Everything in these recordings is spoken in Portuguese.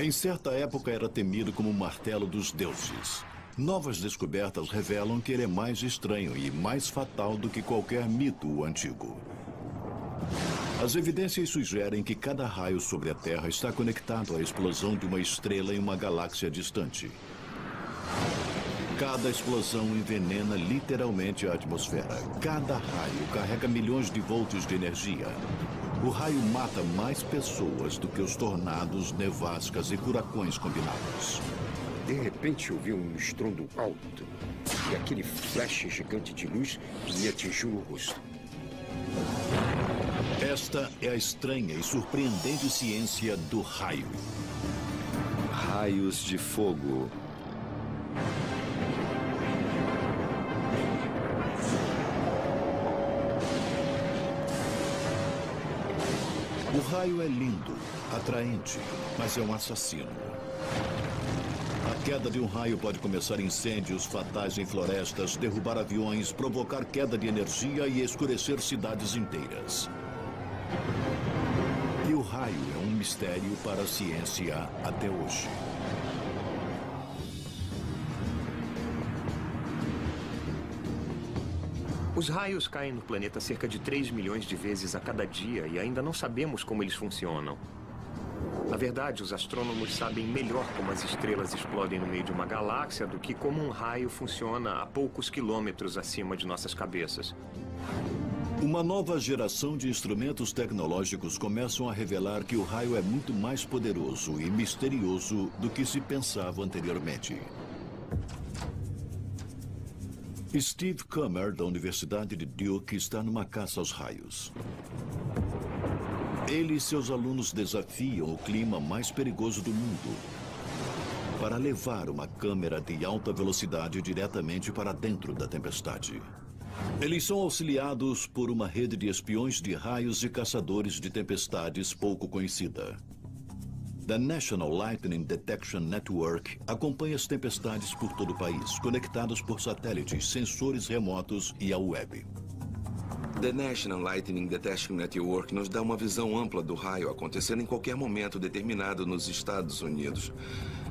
Em certa época era temido como o martelo dos deuses. Novas descobertas revelam que ele é mais estranho e mais fatal do que qualquer mito antigo. As evidências sugerem que cada raio sobre a Terra está conectado à explosão de uma estrela em uma galáxia distante. Cada explosão envenena literalmente a atmosfera. Cada raio carrega milhões de volts de energia. O raio mata mais pessoas do que os tornados, nevascas e furacões combinados. De repente ouvi um estrondo alto e aquele flash gigante de luz me atingiu no rosto. Esta é a estranha e surpreendente ciência do raio. Raios de fogo. O raio é lindo, atraente, mas é um assassino. A queda de um raio pode começar incêndios fatais em florestas, derrubar aviões, provocar queda de energia e escurecer cidades inteiras. E o raio é um mistério para a ciência até hoje. Os raios caem no planeta cerca de 3 milhões de vezes a cada dia e ainda não sabemos como eles funcionam. Na verdade, os astrônomos sabem melhor como as estrelas explodem no meio de uma galáxia do que como um raio funciona a poucos quilômetros acima de nossas cabeças. Uma nova geração de instrumentos tecnológicos começam a revelar que o raio é muito mais poderoso e misterioso do que se pensava anteriormente. Steve Kummer, da Universidade de Duke, está numa caça aos raios. Ele e seus alunos desafiam o clima mais perigoso do mundo para levar uma câmera de alta velocidade diretamente para dentro da tempestade. Eles são auxiliados por uma rede de espiões de raios e caçadores de tempestades pouco conhecida. The National Lightning Detection Network acompanha as tempestades por todo o país, conectadas por satélites, sensores remotos e a web. The National Lightning Detection Network nos dá uma visão ampla do raio acontecendo em qualquer momento determinado nos Estados Unidos.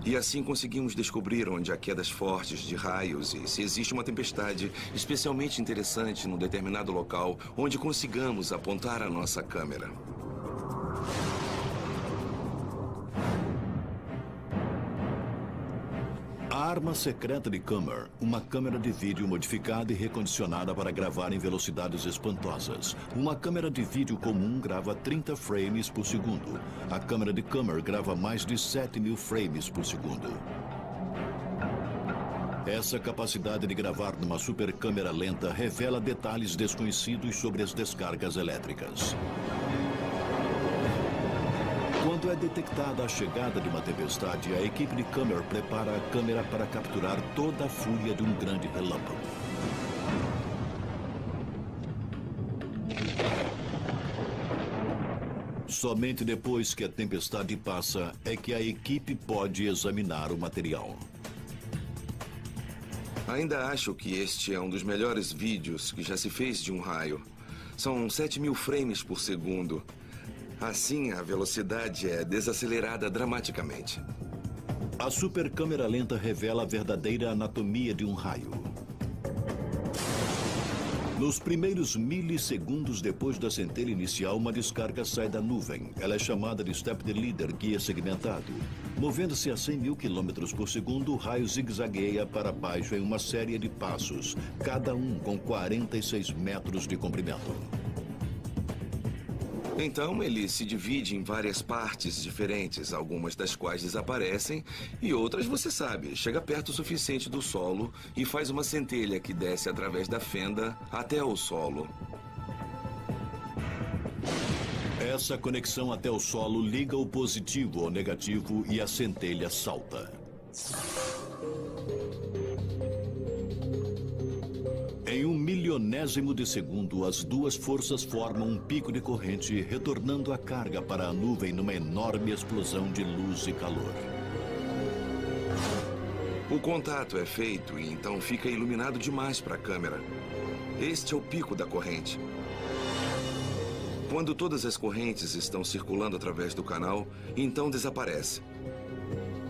E assim conseguimos descobrir onde há quedas fortes de raios e se existe uma tempestade especialmente interessante num determinado local onde consigamos apontar a nossa câmera. A arma secreta de Kummer, uma câmera de vídeo modificada e recondicionada para gravar em velocidades espantosas. Uma câmera de vídeo comum grava 30 frames por segundo. A câmera de Kummer grava mais de 7.000 frames por segundo. Essa capacidade de gravar numa supercâmera lenta revela detalhes desconhecidos sobre as descargas elétricas. Quando é detectada a chegada de uma tempestade, a equipe de Kummer prepara a câmera para capturar toda a fúria de um grande relâmpago. Somente depois que a tempestade passa é que a equipe pode examinar o material. Ainda acho que este é um dos melhores vídeos que já se fez de um raio. São 7.000 frames por segundo. Assim, a velocidade é desacelerada dramaticamente. A supercâmera lenta revela a verdadeira anatomia de um raio. Nos primeiros milissegundos depois da centelha inicial, uma descarga sai da nuvem. Ela é chamada de Step Leader, guia segmentado. Movendo-se a 100.000 km por segundo, o raio zigue-zagueia para baixo em uma série de passos, cada um com 46 metros de comprimento. Então, ele se divide em várias partes diferentes, algumas das quais desaparecem e outras, você sabe, chega perto o suficiente do solo e faz uma centelha que desce através da fenda até o solo. Essa conexão até o solo liga o positivo ao negativo e a centelha salta. Em 1/1000º de segundo, as duas forças formam um pico de corrente, retornando a carga para a nuvem numa enorme explosão de luz e calor. O contato é feito e então fica iluminado demais para a câmera. Este é o pico da corrente. Quando todas as correntes estão circulando através do canal, então desaparece.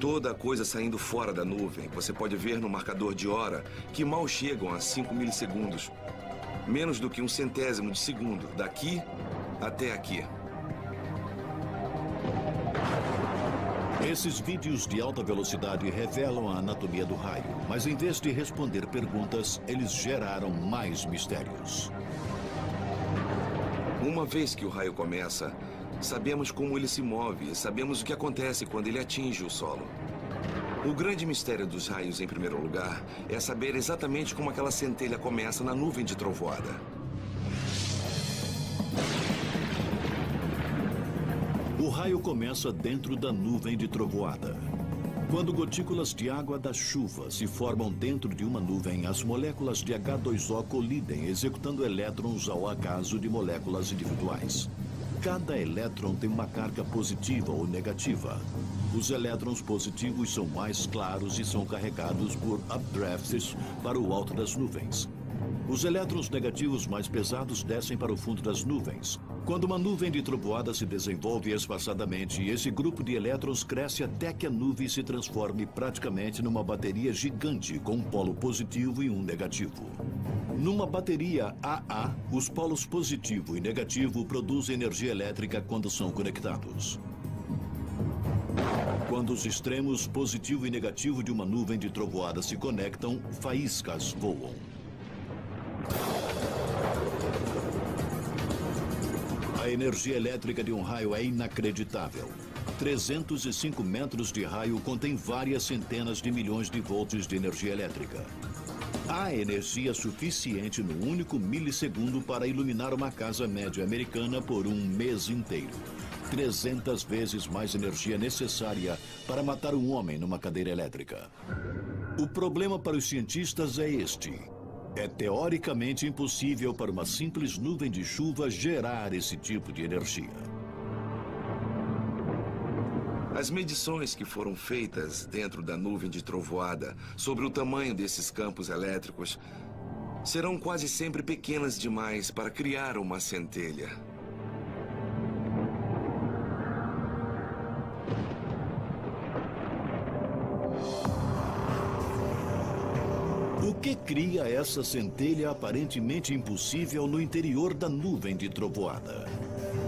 Toda a coisa saindo fora da nuvem, você pode ver no marcador de hora que mal chegam a 5 milissegundos. Menos do que 1/100º de segundo, daqui até aqui. Esses vídeos de alta velocidade revelam a anatomia do raio, mas em vez de responder perguntas, eles geraram mais mistérios. Uma vez que o raio começa, sabemos como ele se move, sabemos o que acontece quando ele atinge o solo. O grande mistério dos raios, em primeiro lugar, é saber exatamente como aquela centelha começa na nuvem de trovoada. O raio começa dentro da nuvem de trovoada. Quando gotículas de água da chuva se formam dentro de uma nuvem, as moléculas de H2O colidem, executando elétrons ao acaso de moléculas individuais. Cada elétron tem uma carga positiva ou negativa. Os elétrons positivos são mais claros e são carregados por updrafts para o alto das nuvens. Os elétrons negativos mais pesados descem para o fundo das nuvens. Quando uma nuvem de trovoada se desenvolve espaçadamente, esse grupo de elétrons cresce até que a nuvem se transforme praticamente numa bateria gigante com um polo positivo e um negativo. Numa bateria AA, os polos positivo e negativo produzem energia elétrica quando são conectados. Quando os extremos positivo e negativo de uma nuvem de trovoada se conectam, faíscas voam. A energia elétrica de um raio é inacreditável. 305 metros de raio contém várias centenas de milhões de volts de energia elétrica. Há energia suficiente no único milissegundo para iluminar uma casa média americana por um mês inteiro. 300 vezes mais energia necessária para matar um homem numa cadeira elétrica. O problema para os cientistas é este. É teoricamente impossível para uma simples nuvem de chuva gerar esse tipo de energia. As medições que foram feitas dentro da nuvem de trovoada sobre o tamanho desses campos elétricos serão quase sempre pequenas demais para criar uma centelha. O que cria essa centelha aparentemente impossível no interior da nuvem de trovoada?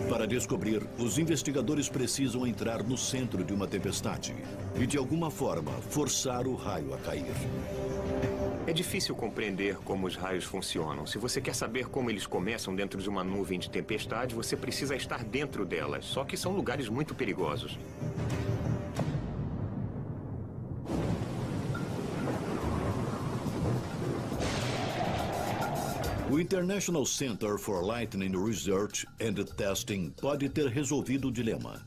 Para descobrir, os investigadores precisam entrar no centro de uma tempestade e, de alguma forma, forçar o raio a cair. É difícil compreender como os raios funcionam. Se você quer saber como eles começam dentro de uma nuvem de tempestade, você precisa estar dentro delas. Só que são lugares muito perigosos. O International Center for Lightning Research and Testing pode ter resolvido o dilema.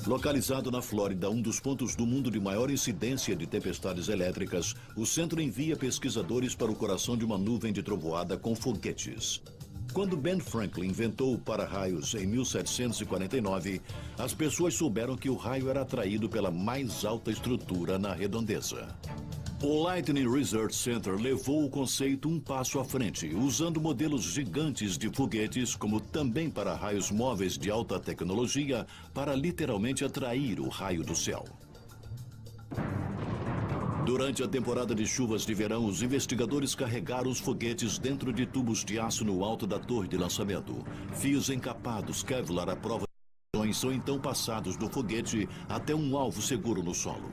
Localizado na Flórida, um dos pontos do mundo de maior incidência de tempestades elétricas, o centro envia pesquisadores para o coração de uma nuvem de trovoada com foguetes. Quando Ben Franklin inventou o para-raios em 1749, as pessoas souberam que o raio era atraído pela mais alta estrutura na redondeza. O Lightning Research Center levou o conceito um passo à frente, usando modelos gigantes de foguetes como também para raios móveis de alta tecnologia para literalmente atrair o raio do céu. Durante a temporada de chuvas de verão, os investigadores carregaram os foguetes dentro de tubos de aço no alto da torre de lançamento. Fios encapados Kevlar à prova de explosões são então passados do foguete até um alvo seguro no solo.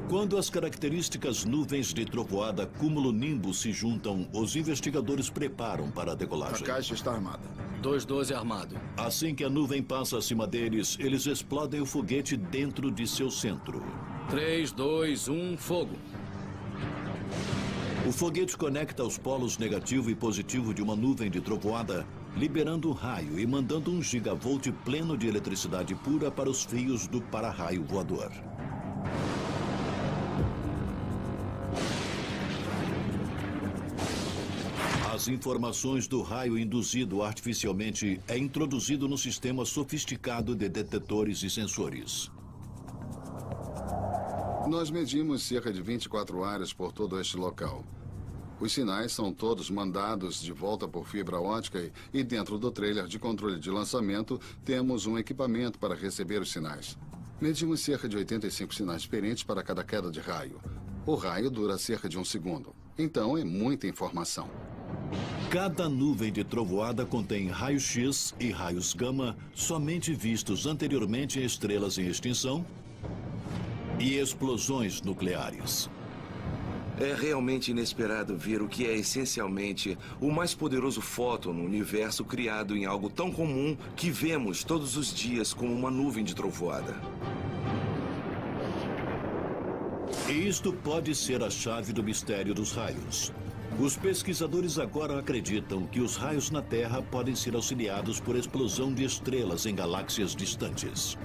Quando as características nuvens de trovoada cúmulo-nimbo se juntam, os investigadores preparam para a decolagem. A caixa está armada. 212 armado. Assim que a nuvem passa acima deles, eles explodem o foguete dentro de seu centro. 3, 2, 1, fogo. O foguete conecta os polos negativo e positivo de uma nuvem de trovoada, liberando um raio e mandando 1 gigavolt pleno de eletricidade pura para os fios do para-raio voador. As informações do raio induzido artificialmente é introduzido no sistema sofisticado de detetores e sensores. Nós medimos cerca de 24 áreas por todo este local. Os sinais são todos mandados de volta por fibra ótica e dentro do trailer de controle de lançamento temos um equipamento para receber os sinais. Medimos cerca de 85 sinais diferentes para cada queda de raio. O raio dura cerca de 1 segundo. Então, é muita informação. Cada nuvem de trovoada contém raios-x e raios gama somente vistos anteriormente em estrelas em extinção e explosões nucleares. É realmente inesperado ver o que é essencialmente o mais poderoso fóton no universo criado em algo tão comum que vemos todos os dias como uma nuvem de trovoada. E isto pode ser a chave do mistério dos raios. Os pesquisadores agora acreditam que os raios na Terra podem ser auxiliados por explosão de estrelas em galáxias distantes.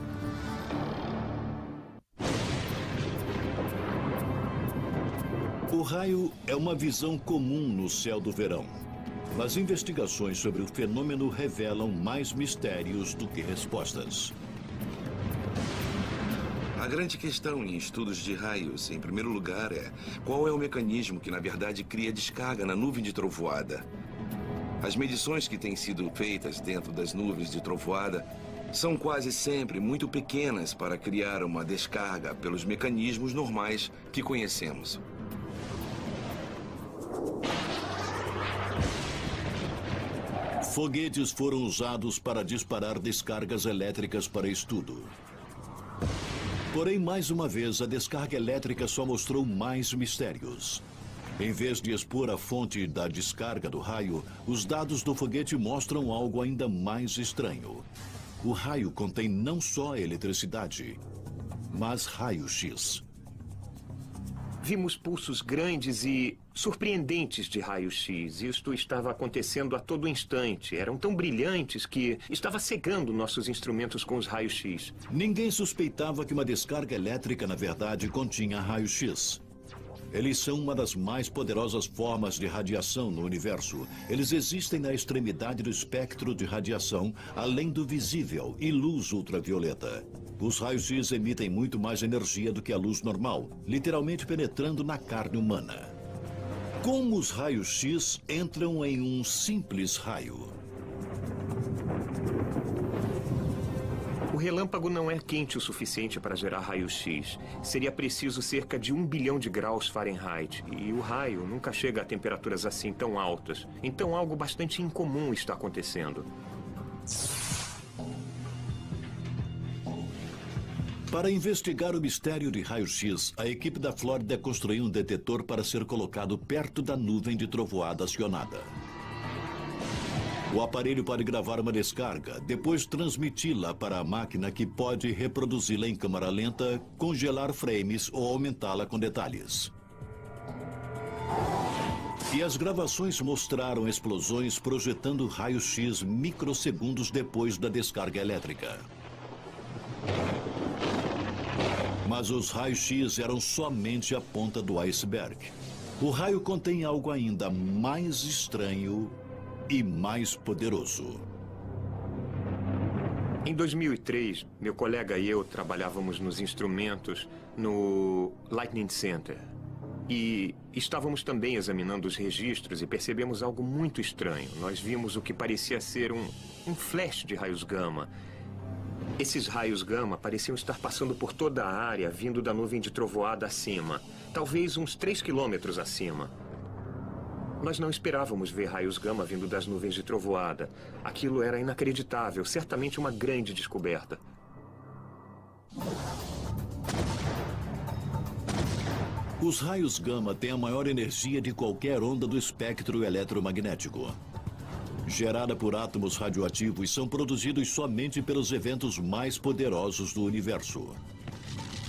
O raio é uma visão comum no céu do verão. Mas investigações sobre o fenômeno revelam mais mistérios do que respostas. A grande questão em estudos de raios, em primeiro lugar, é qual é o mecanismo que, na verdade, cria descarga na nuvem de trovoada. As medições que têm sido feitas dentro das nuvens de trovoada são quase sempre muito pequenas para criar uma descarga pelos mecanismos normais que conhecemos. Foguetes foram usados para disparar descargas elétricas para estudo. Porém, mais uma vez, a descarga elétrica só mostrou mais mistérios. Em vez de expor a fonte da descarga do raio, os dados do foguete mostram algo ainda mais estranho. O raio contém não só eletricidade, mas raio-x. Vimos pulsos grandes e surpreendentes de raio-x. Isto estava acontecendo a todo instante. Eram tão brilhantes que estava cegando nossos instrumentos com os raios-x. Ninguém suspeitava que uma descarga elétrica, na verdade, continha raio-x. Eles são uma das mais poderosas formas de radiação no universo. Eles existem na extremidade do espectro de radiação, além do visível e luz ultravioleta. Os raios-x emitem muito mais energia do que a luz normal, literalmente penetrando na carne humana. Como os raios-x entram em um simples raio? O relâmpago não é quente o suficiente para gerar raio-x. Seria preciso cerca de 1 bilhão de graus Fahrenheit. E o raio nunca chega a temperaturas assim tão altas. Então algo bastante incomum está acontecendo. Para investigar o mistério de raio-x, a equipe da Flórida construiu um detetor para ser colocado perto da nuvem de trovoada acionada. O aparelho pode gravar uma descarga, depois transmiti-la para a máquina que pode reproduzi-la em câmera lenta, congelar frames ou aumentá-la com detalhes. E as gravações mostraram explosões projetando raios-x microsegundos depois da descarga elétrica. Mas os raios-x eram somente a ponta do iceberg. O raio contém algo ainda mais estranho e mais poderoso. Em 2003, meu colega e eu trabalhávamos nos instrumentos no Lightning Center. E estávamos também examinando os registros e percebemos algo muito estranho. Nós vimos o que parecia ser um flash de raios gama. Esses raios gama pareciam estar passando por toda a área, vindo da nuvem de trovoada acima. Talvez uns 3 quilômetros acima. Nós não esperávamos ver raios gama vindo das nuvens de trovoada. Aquilo era inacreditável, certamente uma grande descoberta. Os raios gama têm a maior energia de qualquer onda do espectro eletromagnético. Gerada por átomos radioativos, são produzidos somente pelos eventos mais poderosos do universo.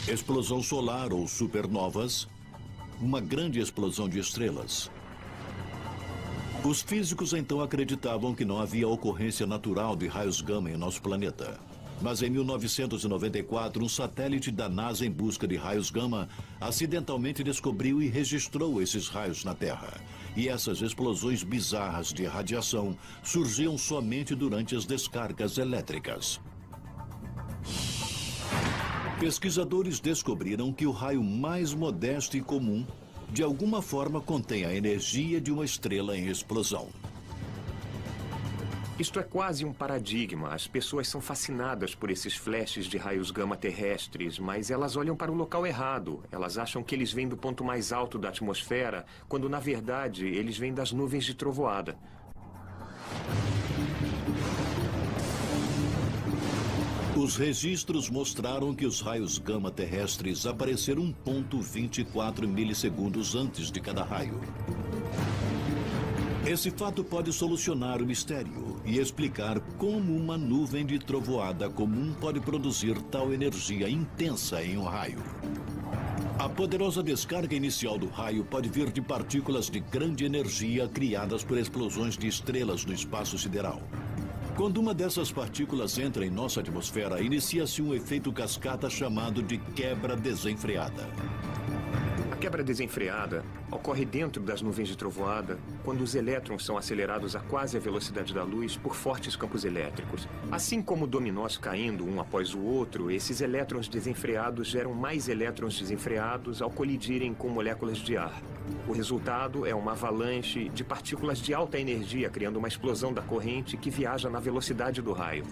Explosão solar ou supernovas, uma grande explosão de estrelas. Os físicos então acreditavam que não havia ocorrência natural de raios gama em nosso planeta. Mas em 1994, um satélite da NASA em busca de raios gama acidentalmente descobriu e registrou esses raios na Terra. E essas explosões bizarras de radiação surgiam somente durante as descargas elétricas. Pesquisadores descobriram que o raio mais modesto e comum, de alguma forma, contém a energia de uma estrela em explosão. Isto é quase um paradigma. As pessoas são fascinadas por esses flashes de raios gama terrestres, mas elas olham para o local errado. Elas acham que eles vêm do ponto mais alto da atmosfera, quando na verdade eles vêm das nuvens de trovoada. Os registros mostraram que os raios gama terrestres apareceram 1,24 milissegundos antes de cada raio. Esse fato pode solucionar o mistério e explicar como uma nuvem de trovoada comum pode produzir tal energia intensa em um raio. A poderosa descarga inicial do raio pode vir de partículas de grande energia criadas por explosões de estrelas no espaço sideral. Quando uma dessas partículas entra em nossa atmosfera, inicia-se um efeito cascata chamado de quebra desenfreada. A quebra desenfreada ocorre dentro das nuvens de trovoada quando os elétrons são acelerados a quase a velocidade da luz por fortes campos elétricos. Assim como dominós caindo um após o outro, esses elétrons desenfreados geram mais elétrons desenfreados ao colidirem com moléculas de ar. O resultado é uma avalanche de partículas de alta energia, criando uma explosão da corrente que viaja na velocidade do raio.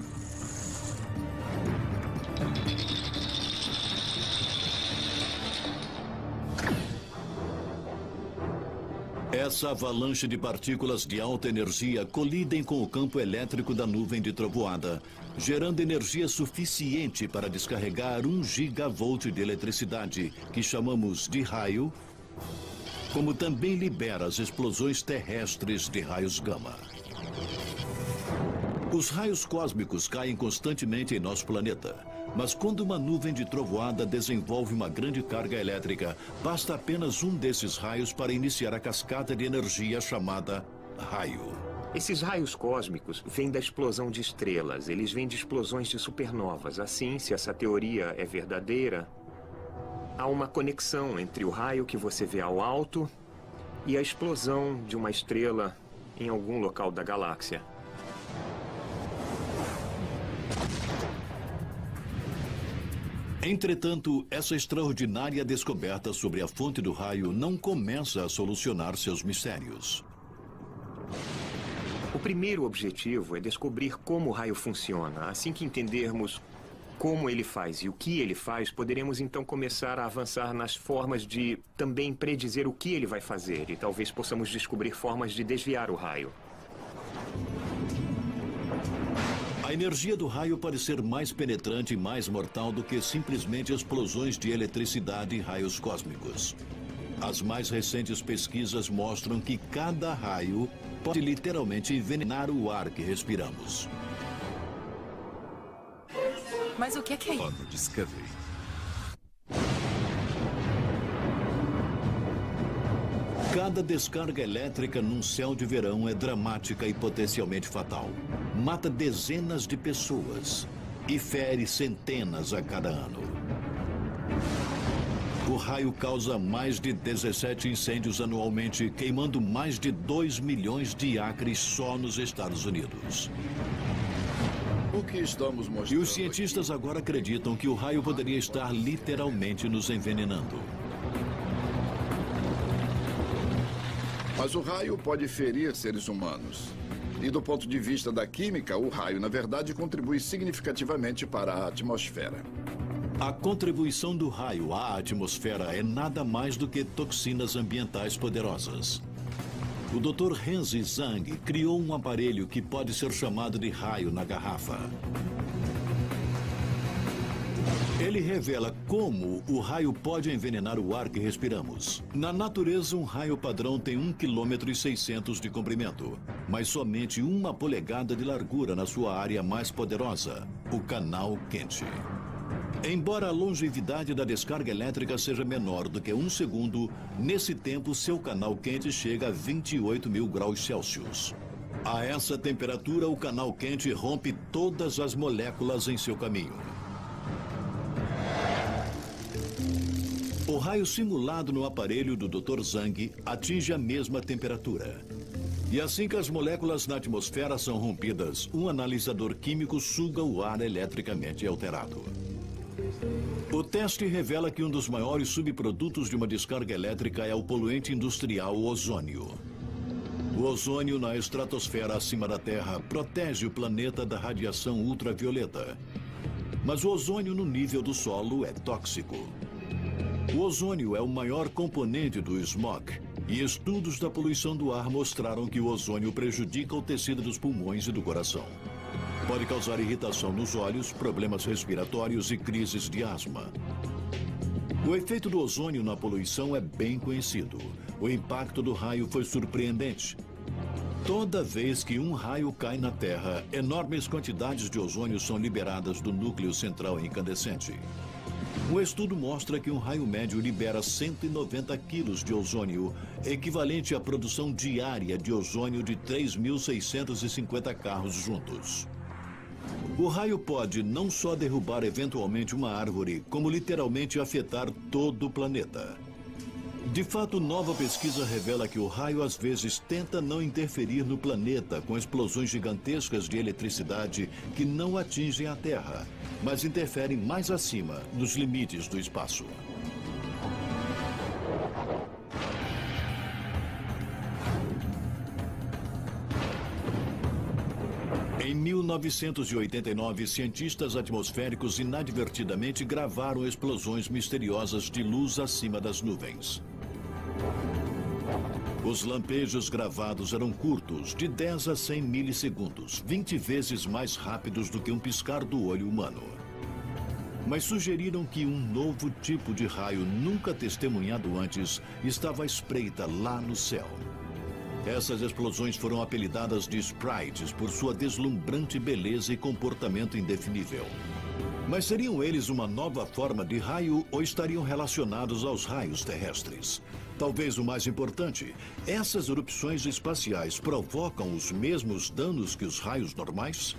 Essa avalanche de partículas de alta energia colidem com o campo elétrico da nuvem de trovoada, gerando energia suficiente para descarregar 1 gigavolt de eletricidade, que chamamos de raio, como também libera as explosões terrestres de raios gama. Os raios cósmicos caem constantemente em nosso planeta. Mas quando uma nuvem de trovoada desenvolve uma grande carga elétrica, basta apenas um desses raios para iniciar a cascata de energia chamada raio. Esses raios cósmicos vêm da explosão de estrelas. Eles vêm de explosões de supernovas. Assim, se essa teoria é verdadeira, há uma conexão entre o raio que você vê ao alto e a explosão de uma estrela em algum local da galáxia. Entretanto, essa extraordinária descoberta sobre a fonte do raio não começa a solucionar seus mistérios. O primeiro objetivo é descobrir como o raio funciona. Assim que entendermos como ele faz e o que ele faz, poderemos então começar a avançar nas formas de também predizer o que ele vai fazer. E talvez possamos descobrir formas de desviar o raio. A energia do raio pode ser mais penetrante e mais mortal do que simplesmente explosões de eletricidade e raios cósmicos. As mais recentes pesquisas mostram que cada raio pode literalmente envenenar o ar que respiramos. Mas o que é isso? No Discovery. Cada descarga elétrica num céu de verão é dramática e potencialmente fatal. Mata dezenas de pessoas e fere centenas a cada ano. O raio causa mais de 17 incêndios anualmente, queimando mais de 2 milhões de acres só nos Estados Unidos. O que estamos mostrando? E os cientistas agora acreditam que o raio poderia estar literalmente nos envenenando. Mas o raio pode ferir seres humanos. E do ponto de vista da química, o raio, na verdade, contribui significativamente para a atmosfera. A contribuição do raio à atmosfera é nada mais do que toxinas ambientais poderosas. O Dr. Renzi Zhang criou um aparelho que pode ser chamado de raio na garrafa. Ele revela como o raio pode envenenar o ar que respiramos. Na natureza, um raio padrão tem 1,6 km de comprimento, mas somente 1 polegada de largura na sua área mais poderosa, o canal quente. Embora a longevidade da descarga elétrica seja menor do que 1 segundo, nesse tempo seu canal quente chega a 28 mil graus Celsius. A essa temperatura, o canal quente rompe todas as moléculas em seu caminho. O raio simulado no aparelho do Dr. Zhang atinge a mesma temperatura. E assim que as moléculas na atmosfera são rompidas, um analisador químico suga o ar eletricamente alterado. O teste revela que um dos maiores subprodutos de uma descarga elétrica é o poluente industrial ozônio. O ozônio na estratosfera acima da Terra protege o planeta da radiação ultravioleta. Mas o ozônio no nível do solo é tóxico. O ozônio é o maior componente do smog, e estudos da poluição do ar mostraram que o ozônio prejudica o tecido dos pulmões e do coração. Pode causar irritação nos olhos, problemas respiratórios e crises de asma. O efeito do ozônio na poluição é bem conhecido. O impacto do raio foi surpreendente. Toda vez que um raio cai na Terra, enormes quantidades de ozônio são liberadas do núcleo central incandescente. Um estudo mostra que um raio médio libera 190 quilos de ozônio, equivalente à produção diária de ozônio de 3.650 carros juntos. O raio pode não só derrubar eventualmente uma árvore, como literalmente afetar todo o planeta. De fato, nova pesquisa revela que o raio às vezes tenta não interferir no planeta com explosões gigantescas de eletricidade que não atingem a Terra, mas interferem mais acima, nos limites do espaço. Em 1989, cientistas atmosféricos inadvertidamente gravaram explosões misteriosas de luz acima das nuvens. Os lampejos gravados eram curtos, de 10 a 100 milissegundos, 20 vezes mais rápidos do que um piscar do olho humano. Mas sugeriram que um novo tipo de raio nunca testemunhado antes estava à espreita lá no céu. Essas explosões foram apelidadas de sprites por sua deslumbrante beleza e comportamento indefinível. Mas seriam eles uma nova forma de raio ou estariam relacionados aos raios terrestres? Talvez o mais importante, essas erupções espaciais provocam os mesmos danos que os raios normais?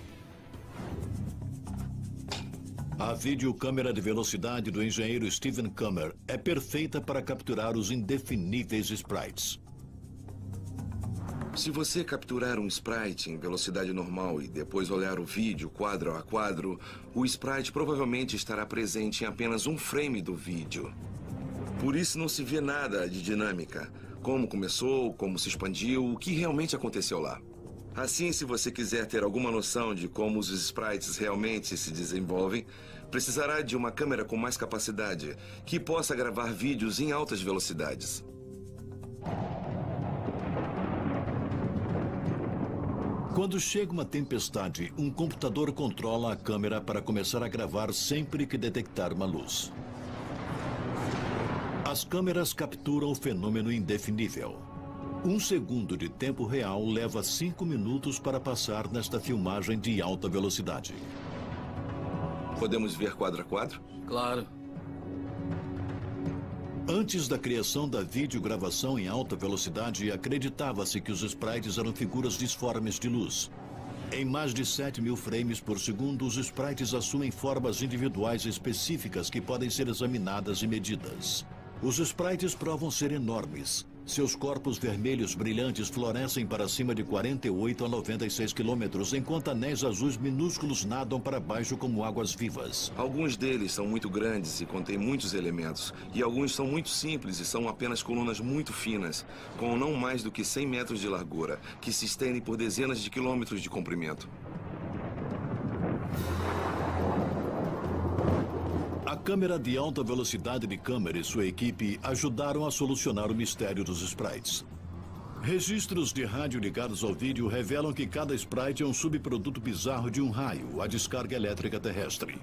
A videocâmera de velocidade do engenheiro Stephen Kummer é perfeita para capturar os indefiníveis sprites. Se você capturar um sprite em velocidade normal e depois olhar o vídeo quadro a quadro, o sprite provavelmente estará presente em apenas um frame do vídeo. Por isso não se vê nada de dinâmica, como começou, como se expandiu, o que realmente aconteceu lá. Assim, se você quiser ter alguma noção de como os sprites realmente se desenvolvem, precisará de uma câmera com mais capacidade, que possa gravar vídeos em altas velocidades. Quando chega uma tempestade, um computador controla a câmera para começar a gravar sempre que detectar uma luz. As câmeras capturam o fenômeno indefinível. 1 segundo de tempo real leva 5 minutos para passar nesta filmagem de alta velocidade. Podemos ver quadro a quadro? Claro. Antes da criação da videogravação em alta velocidade, acreditava-se que os sprites eram figuras disformes de luz. Em mais de 7.000 frames por segundo, os sprites assumem formas individuais específicas que podem ser examinadas e medidas. Os sprites provam ser enormes. Seus corpos vermelhos brilhantes florescem para cima de 48 a 96 quilômetros, enquanto anéis azuis minúsculos nadam para baixo como águas vivas. Alguns deles são muito grandes e contêm muitos elementos, e alguns são muito simples e são apenas colunas muito finas, com não mais do que 100 metros de largura, que se estendem por dezenas de quilômetros de comprimento. A câmera de alta velocidade de Kummer e sua equipe ajudaram a solucionar o mistério dos sprites. Registros de rádio ligados ao vídeo revelam que cada sprite é um subproduto bizarro de um raio, a descarga elétrica terrestre.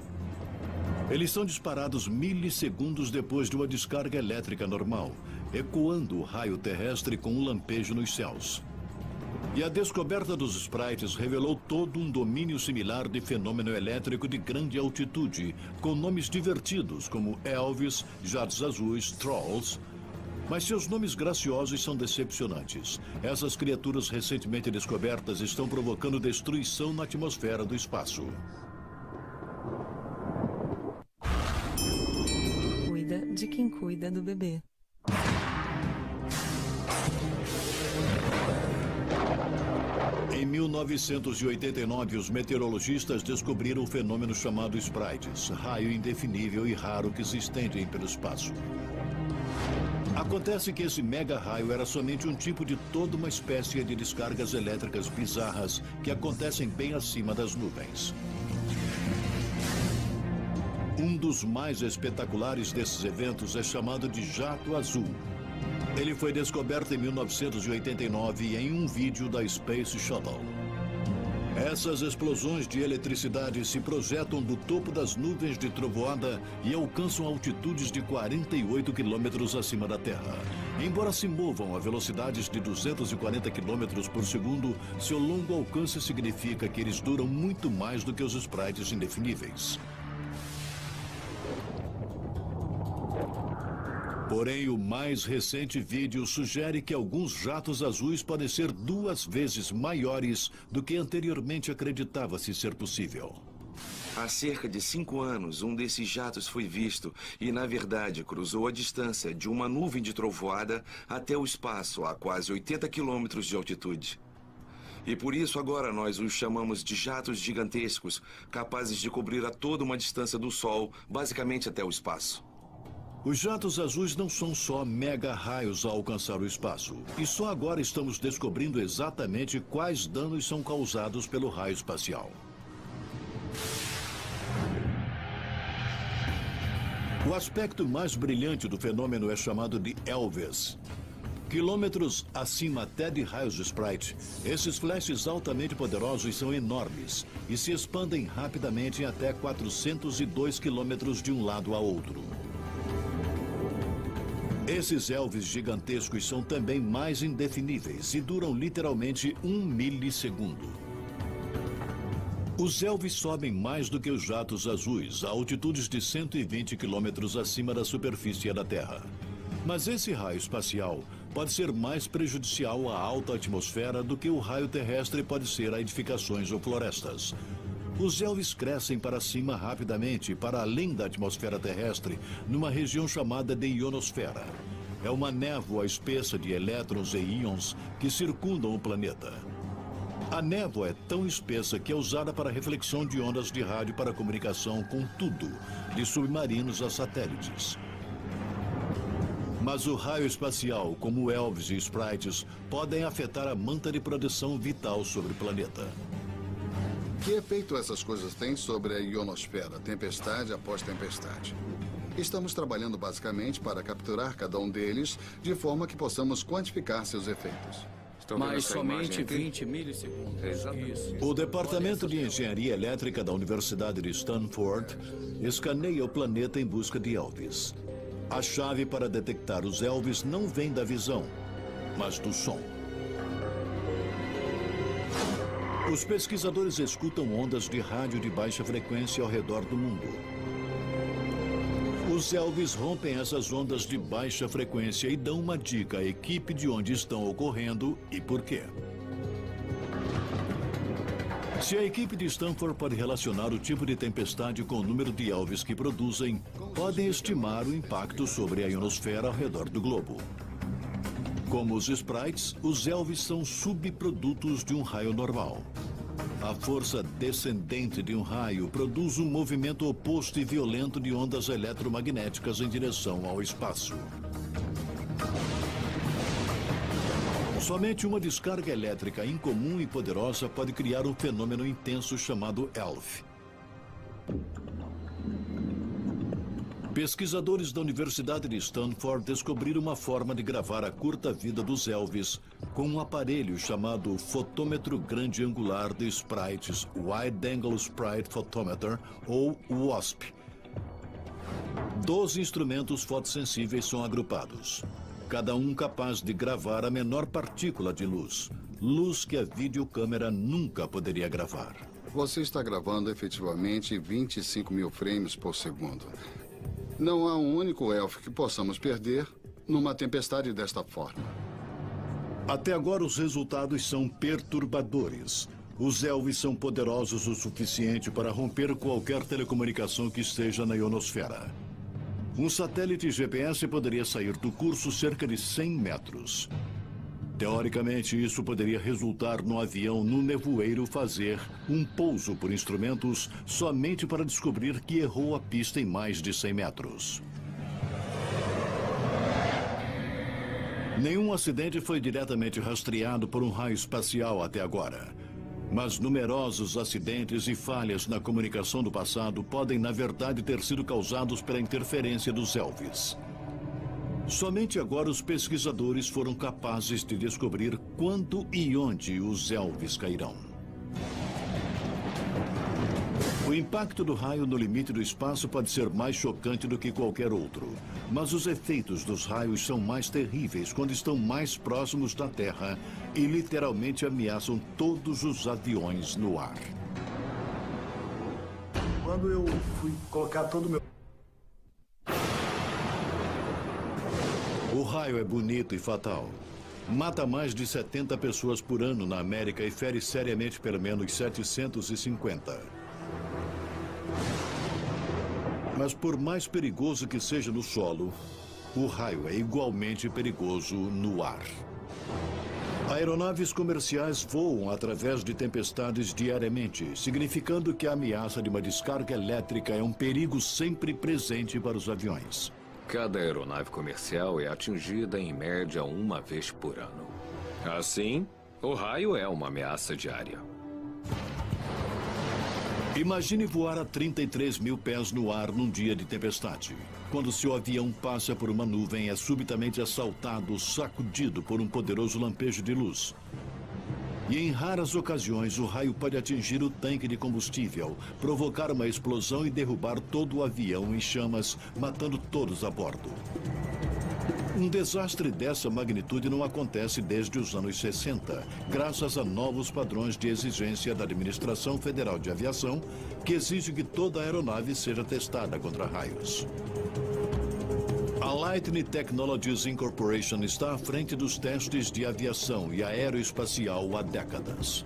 Eles são disparados milissegundos depois de uma descarga elétrica normal, ecoando o raio terrestre com um lampejo nos céus. E a descoberta dos sprites revelou todo um domínio similar de fenômeno elétrico de grande altitude, com nomes divertidos como Elvis, Jatos Azuis, Trolls. Mas seus nomes graciosos são decepcionantes. Essas criaturas recentemente descobertas estão provocando destruição na atmosfera do espaço. Cuida de quem cuida do bebê. Em 1989, os meteorologistas descobriram o fenômeno chamado sprites, raio indefinível e raro que se estendem pelo espaço. Acontece que esse mega-raio era somente um tipo de toda uma espécie de descargas elétricas bizarras que acontecem bem acima das nuvens. Um dos mais espetaculares desses eventos é chamado de jato azul. Ele foi descoberto em 1989 em um vídeo da Space Shuttle. Essas explosões de eletricidade se projetam do topo das nuvens de trovoada e alcançam altitudes de 48 quilômetros acima da Terra. Embora se movam a velocidades de 240 quilômetros por segundo, seu longo alcance significa que eles duram muito mais do que os sprites indefiníveis. Porém, o mais recente vídeo sugere que alguns jatos azuis podem ser 2 vezes maiores do que anteriormente acreditava-se ser possível. Há cerca de 5 anos, um desses jatos foi visto e, na verdade, cruzou a distância de uma nuvem de trovoada até o espaço a quase 80 quilômetros de altitude. E por isso agora nós os chamamos de jatos gigantescos, capazes de cobrir a toda uma distância do Sol, basicamente até o espaço. Os jatos azuis não são só mega-raios a alcançar o espaço. E só agora estamos descobrindo exatamente quais danos são causados pelo raio espacial. O aspecto mais brilhante do fenômeno é chamado de Elvis. Quilômetros acima até de raios Sprite, esses flashes altamente poderosos são enormes e se expandem rapidamente em até 402 quilômetros de um lado a outro. Esses Elvis gigantescos são também mais indefiníveis e duram literalmente 1 milissegundo. Os Elvis sobem mais do que os jatos azuis, a altitudes de 120 quilômetros acima da superfície da Terra. Mas esse raio espacial pode ser mais prejudicial à alta atmosfera do que o raio terrestre pode ser a edificações ou florestas. Os Elvis crescem para cima rapidamente, para além da atmosfera terrestre, numa região chamada de ionosfera. É uma névoa espessa de elétrons e íons que circundam o planeta. A névoa é tão espessa que é usada para reflexão de ondas de rádio para comunicação com tudo, de submarinos a satélites. Mas o raio espacial, como Elvis e Sprites, podem afetar a manta de proteção vital sobre o planeta. Que efeito essas coisas têm sobre a ionosfera, tempestade após tempestade? Estamos trabalhando basicamente para capturar cada um deles, de forma que possamos quantificar seus efeitos. Mas somente 20 milissegundos. Exatamente. O Departamento de Engenharia Elétrica da Universidade de Stanford escaneia o planeta em busca de Elvis. A chave para detectar os Elvis não vem da visão, mas do som. Os pesquisadores escutam ondas de rádio de baixa frequência ao redor do mundo. Os Elvis rompem essas ondas de baixa frequência e dão uma dica à equipe de onde estão ocorrendo e por quê. Se a equipe de Stanford pode relacionar o tipo de tempestade com o número de Elvis que produzem, podem estimar o impacto sobre a ionosfera ao redor do globo. Como os Sprites, os Elvis são subprodutos de um raio normal. A força descendente de um raio produz um movimento oposto e violento de ondas eletromagnéticas em direção ao espaço. Somente uma descarga elétrica incomum e poderosa pode criar um fenômeno intenso chamado ELF. Pesquisadores da Universidade de Stanford descobriram uma forma de gravar a curta vida dos Elvis com um aparelho chamado Fotômetro Grande Angular de Sprites, Wide Angle Sprite Photometer, ou WASP. 12 instrumentos fotossensíveis são agrupados, cada um capaz de gravar a menor partícula de luz, luz que a videocâmera nunca poderia gravar. Você está gravando efetivamente 25 mil frames por segundo. Não há um único elfo que possamos perder numa tempestade desta forma. Até agora, os resultados são perturbadores. Os Elvis são poderosos o suficiente para romper qualquer telecomunicação que esteja na ionosfera. Um satélite GPS poderia sair do curso cerca de 100 metros. Teoricamente, isso poderia resultar no avião no nevoeiro fazer um pouso por instrumentos somente para descobrir que errou a pista em mais de 100 metros. Nenhum acidente foi diretamente rastreado por um raio espacial até agora. Mas numerosos acidentes e falhas na comunicação do passado podem, na verdade, ter sido causados pela interferência dos Elvis. Somente agora os pesquisadores foram capazes de descobrir quando e onde os Elvis cairão. O impacto do raio no limite do espaço pode ser mais chocante do que qualquer outro, mas os efeitos dos raios são mais terríveis quando estão mais próximos da Terra e literalmente ameaçam todos os aviões no ar. Quando eu fui colocar todo o meu... O raio é bonito e fatal. Mata mais de 70 pessoas por ano na América e fere seriamente pelo menos 750. Mas por mais perigoso que seja no solo, o raio é igualmente perigoso no ar. Aeronaves comerciais voam através de tempestades diariamente, significando que a ameaça de uma descarga elétrica é um perigo sempre presente para os aviões. Cada aeronave comercial é atingida em média uma vez por ano. Assim, o raio é uma ameaça diária. Imagine voar a 33 mil pés no ar num dia de tempestade. Quando seu avião passa por uma nuvem, é subitamente assaltado, sacudido por um poderoso lampejo de luz. E em raras ocasiões, o raio pode atingir o tanque de combustível, provocar uma explosão e derrubar todo o avião em chamas, matando todos a bordo. Um desastre dessa magnitude não acontece desde os anos 60, graças a novos padrões de exigência da Administração Federal de Aviação, que exige que toda aeronave seja testada contra raios. A Lightning Technologies Incorporation está à frente dos testes de aviação e aeroespacial há décadas.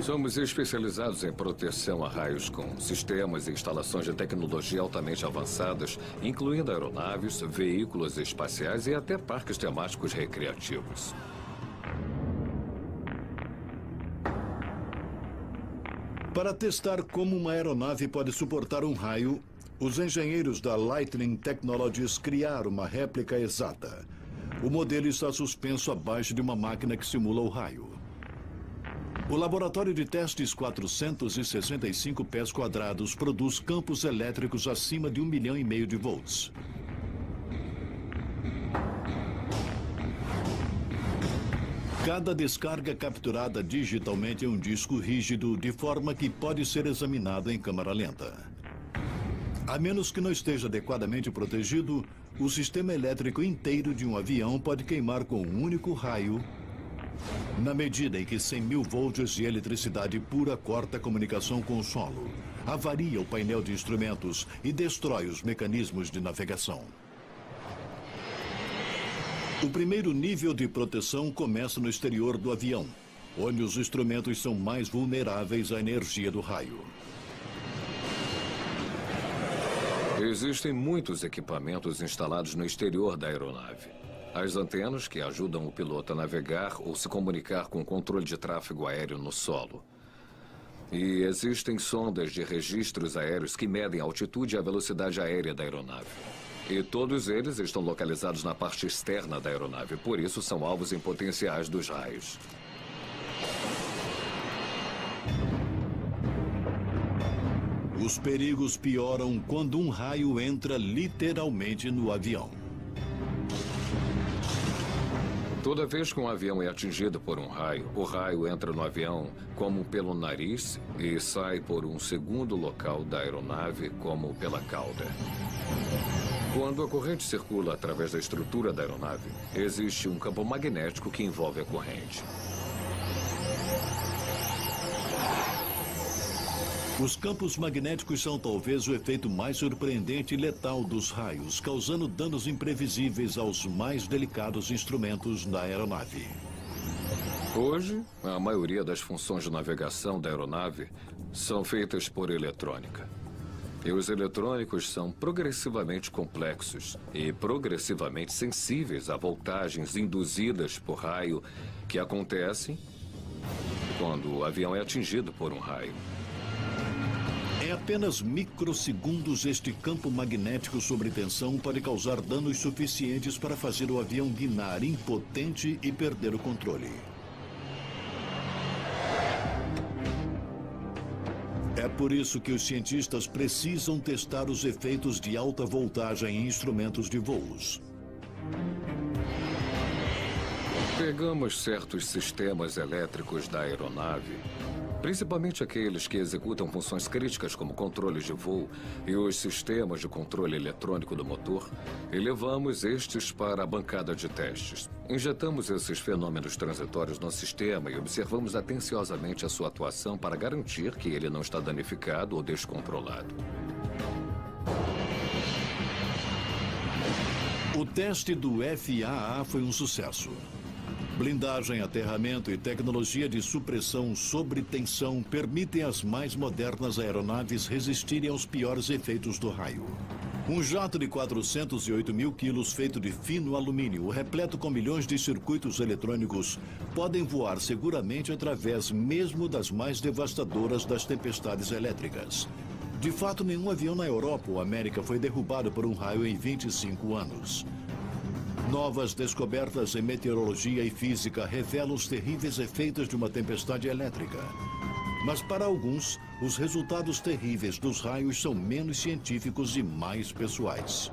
Somos especializados em proteção a raios com sistemas e instalações de tecnologia altamente avançadas, incluindo aeronaves, veículos espaciais e até parques temáticos recreativos. Para testar como uma aeronave pode suportar um raio, os engenheiros da Lightning Technologies criaram uma réplica exata. O modelo está suspenso abaixo de uma máquina que simula o raio. O laboratório de testes 465 pés quadrados produz campos elétricos acima de 1,5 milhão de volts. Cada descarga capturada digitalmente em um disco rígido, de forma que pode ser examinado em câmara lenta. A menos que não esteja adequadamente protegido, o sistema elétrico inteiro de um avião pode queimar com um único raio, na medida em que 100.000 volts de eletricidade pura corta a comunicação com o solo, avaria o painel de instrumentos e destrói os mecanismos de navegação. O primeiro nível de proteção começa no exterior do avião, onde os instrumentos são mais vulneráveis à energia do raio. Existem muitos equipamentos instalados no exterior da aeronave. As antenas que ajudam o piloto a navegar ou se comunicar com o controle de tráfego aéreo no solo. E existem sondas de registros aéreos que medem a altitude e a velocidade aérea da aeronave. E todos eles estão localizados na parte externa da aeronave, por isso são alvos em potenciais dos raios. Os perigos pioram quando um raio entra literalmente no avião. Toda vez que um avião é atingido por um raio, o raio entra no avião como pelo nariz e sai por um segundo local da aeronave como pela cauda. Quando a corrente circula através da estrutura da aeronave, existe um campo magnético que envolve a corrente. Os campos magnéticos são talvez o efeito mais surpreendente e letal dos raios, causando danos imprevisíveis aos mais delicados instrumentos da aeronave. Hoje, a maioria das funções de navegação da aeronave são feitas por eletrônica. E os eletrônicos são progressivamente complexos e progressivamente sensíveis a voltagens induzidas por raio que acontecem quando o avião é atingido por um raio. Em apenas microsegundos, este campo magnético sobre tensão pode causar danos suficientes para fazer o avião guinar impotente e perder o controle. É por isso que os cientistas precisam testar os efeitos de alta voltagem em instrumentos de voos. Pegamos certos sistemas elétricos da aeronave, principalmente aqueles que executam funções críticas como controles de voo e os sistemas de controle eletrônico do motor, e levamos estes para a bancada de testes. Injetamos esses fenômenos transitórios no sistema e observamos atenciosamente a sua atuação para garantir que ele não está danificado ou descontrolado. O teste do FAA foi um sucesso. Blindagem, aterramento e tecnologia de supressão sobre tensão permitem às mais modernas aeronaves resistirem aos piores efeitos do raio. Um jato de 408 mil quilos feito de fino alumínio, repleto com milhões de circuitos eletrônicos, podem voar seguramente através mesmo das mais devastadoras das tempestades elétricas. De fato, nenhum avião na Europa ou América foi derrubado por um raio em 25 anos. Novas descobertas em meteorologia e física revelam os terríveis efeitos de uma tempestade elétrica. Mas para alguns, os resultados terríveis dos raios são menos científicos e mais pessoais.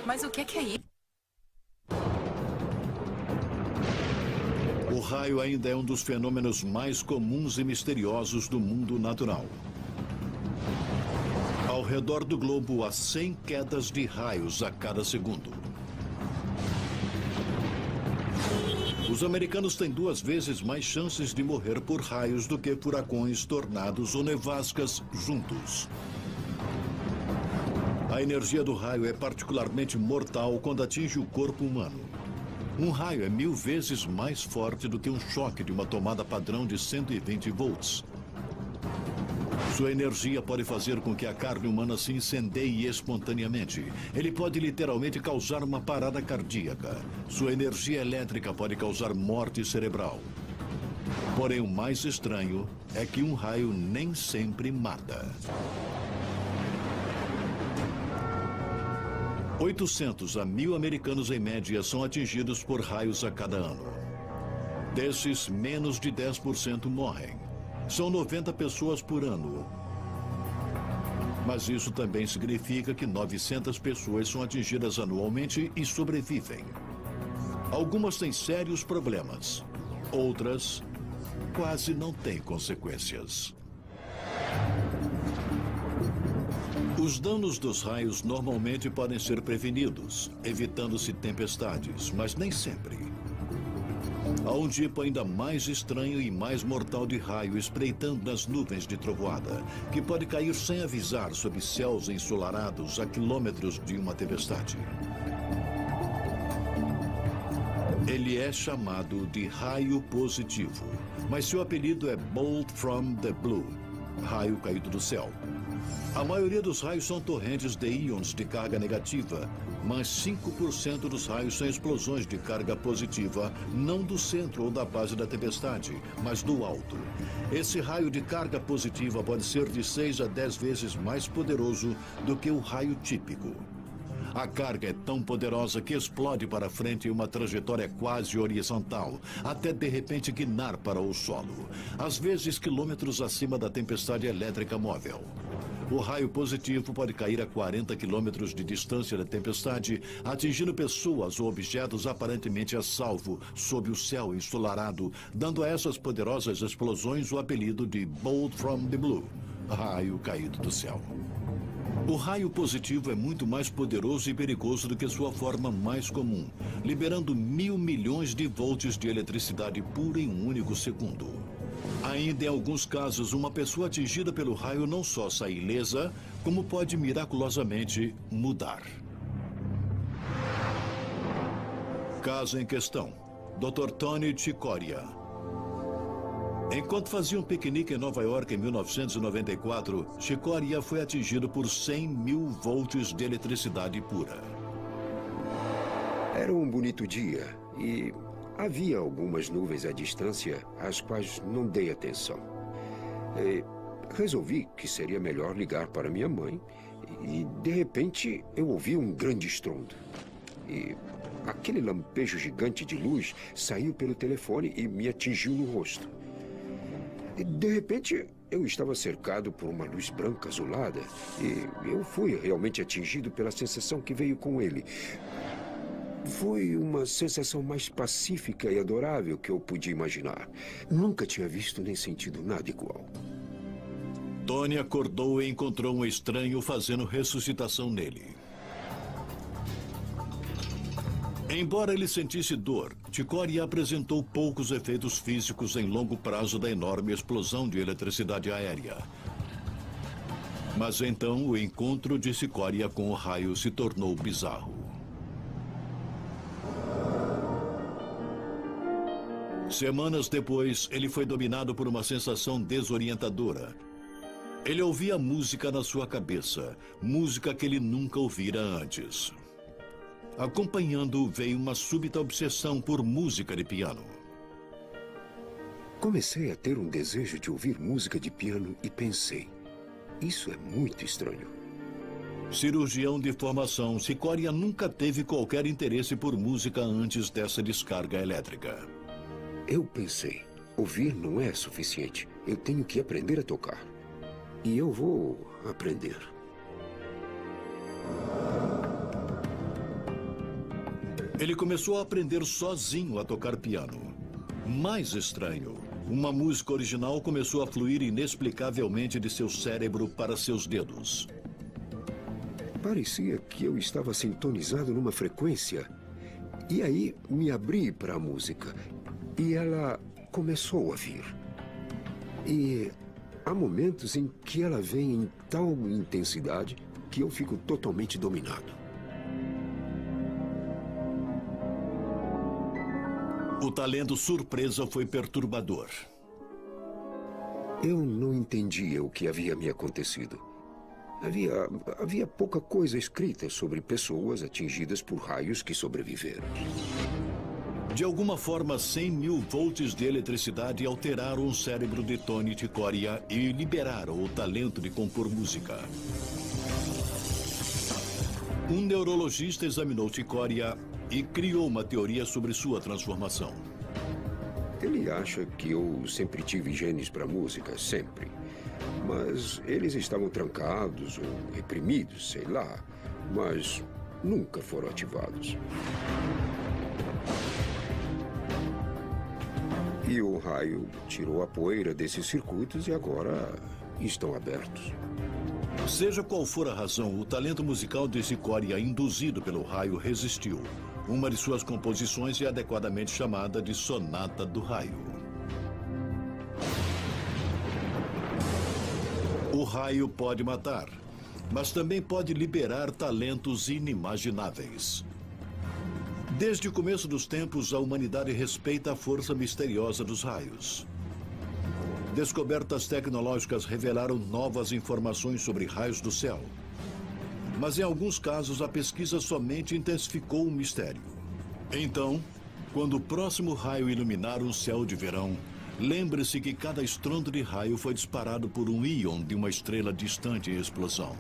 Mas o que é isso? O raio ainda é um dos fenômenos mais comuns e misteriosos do mundo natural. Ao redor do globo, há 100 quedas de raios a cada segundo. Os americanos têm 2 vezes mais chances de morrer por raios do que furacões, tornados ou nevascas juntos. A energia do raio é particularmente mortal quando atinge o corpo humano. Um raio é 1000 vezes mais forte do que um choque de uma tomada padrão de 120 volts. Sua energia pode fazer com que a carne humana se incendeie espontaneamente. Ele pode literalmente causar uma parada cardíaca. Sua energia elétrica pode causar morte cerebral. Porém, o mais estranho é que um raio nem sempre mata. 800 a 1000 americanos em média são atingidos por raios a cada ano. Desses, menos de 10% morrem. São 90 pessoas por ano. Mas isso também significa que 900 pessoas são atingidas anualmente e sobrevivem. Algumas têm sérios problemas. Outras quase não têm consequências. Os danos dos raios normalmente podem ser prevenidos, evitando-se tempestades, mas nem sempre. Há um tipo ainda mais estranho e mais mortal de raio espreitando nas nuvens de trovoada, que pode cair sem avisar sobre céus ensolarados a quilômetros de uma tempestade. Ele é chamado de raio positivo, mas seu apelido é Bolt from the Blue, raio caído do céu. A maioria dos raios são torrentes de íons de carga negativa, mas 5% dos raios são explosões de carga positiva, não do centro ou da base da tempestade, mas do alto. Esse raio de carga positiva pode ser de 6 a 10 vezes mais poderoso do que o raio típico. A carga é tão poderosa que explode para frente em uma trajetória quase horizontal, até de repente guinar para o solo, às vezes quilômetros acima da tempestade elétrica móvel. O raio positivo pode cair a 40 quilômetros de distância da tempestade, atingindo pessoas ou objetos aparentemente a salvo sob o céu ensolarado, dando a essas poderosas explosões o apelido de Bolt from the Blue, raio caído do céu. O raio positivo é muito mais poderoso e perigoso do que sua forma mais comum, liberando 1000 milhões de volts de eletricidade pura em um único segundo. Ainda em alguns casos, uma pessoa atingida pelo raio não só sai ilesa, como pode miraculosamente mudar. Caso em questão: Dr. Tony Chicoria. Enquanto fazia um piquenique em Nova York em 1994, Chicoria foi atingido por 100 mil volts de eletricidade pura. Era um bonito dia e havia algumas nuvens à distância às quais não dei atenção. Resolvi que seria melhor ligar para minha mãe e, de repente, eu ouvi um grande estrondo. E aquele lampejo gigante de luz saiu pelo telefone e me atingiu no rosto. E, de repente, eu estava cercado por uma luz branca azulada e eu fui realmente atingido pela sensação que veio com ele. Foi uma sensação mais pacífica e adorável que eu podia imaginar. Nunca tinha visto nem sentido nada igual. Tony acordou e encontrou um estranho fazendo ressuscitação nele. Embora ele sentisse dor, Chicory apresentou poucos efeitos físicos em longo prazo da enorme explosão de eletricidade aérea. Mas então o encontro de Chicory com o raio se tornou bizarro. Semanas depois, ele foi dominado por uma sensação desorientadora. Ele ouvia música na sua cabeça, música que ele nunca ouvira antes. Acompanhando, veio uma súbita obsessão por música de piano. Comecei a ter um desejo de ouvir música de piano e pensei, isso é muito estranho. Cirurgião de formação, Chicory nunca teve qualquer interesse por música antes dessa descarga elétrica. Eu pensei, ouvir não é suficiente. Eu tenho que aprender a tocar. E eu vou aprender. Ele começou a aprender sozinho a tocar piano. Mais estranho, uma música original começou a fluir inexplicavelmente de seu cérebro para seus dedos. Parecia que eu estava sintonizado numa frequência. E aí me abri para a música. E ela começou a vir. E há momentos em que ela vem em tal intensidade que eu fico totalmente dominado. O talento surpresa foi perturbador. Eu não entendia o que havia me acontecido. Havia pouca coisa escrita sobre pessoas atingidas por raios que sobreviveram. De alguma forma, 100.000 volts de eletricidade alteraram o cérebro de Tony Chicory e liberaram o talento de compor música. Um neurologista examinou Chicory e criou uma teoria sobre sua transformação. Ele acha que eu sempre tive genes para música, sempre. Mas eles estavam trancados ou reprimidos, sei lá. Mas nunca foram ativados. E o raio tirou a poeira desses circuitos e agora estão abertos. Seja qual for a razão, o talento musical de Chicory, induzido pelo raio, resistiu. Uma de suas composições é adequadamente chamada de Sonata do Raio. O raio pode matar, mas também pode liberar talentos inimagináveis. Desde o começo dos tempos, a humanidade respeita a força misteriosa dos raios. Descobertas tecnológicas revelaram novas informações sobre raios do céu. Mas em alguns casos, a pesquisa somente intensificou o mistério. Então, quando o próximo raio iluminar um céu de verão, lembre-se que cada estrondo de raio foi disparado por um íon de uma estrela distante em explosão.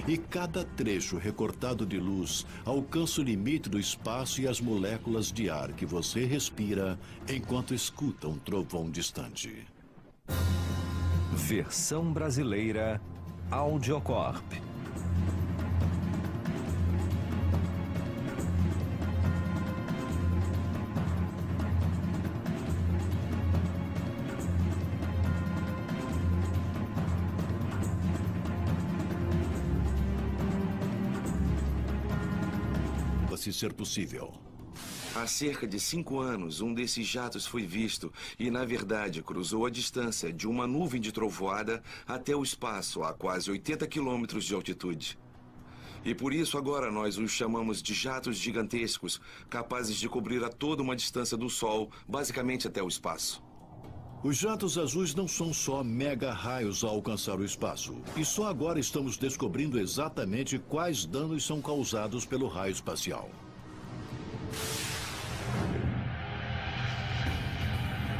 E cada trecho recortado de luz alcança o limite do espaço e as moléculas de ar que você respira enquanto escuta um trovão distante. Versão brasileira Audiocorp. Se ser possível. Há cerca de 5 anos, um desses jatos foi visto e, na verdade, cruzou a distância de uma nuvem de trovoada até o espaço a quase 80 quilômetros de altitude. E por isso agora nós os chamamos de jatos gigantescos, capazes de cobrir a toda uma distância do Sol, basicamente até o espaço. Os jatos azuis não são só mega-raios a alcançar o espaço. E só agora estamos descobrindo exatamente quais danos são causados pelo raio espacial.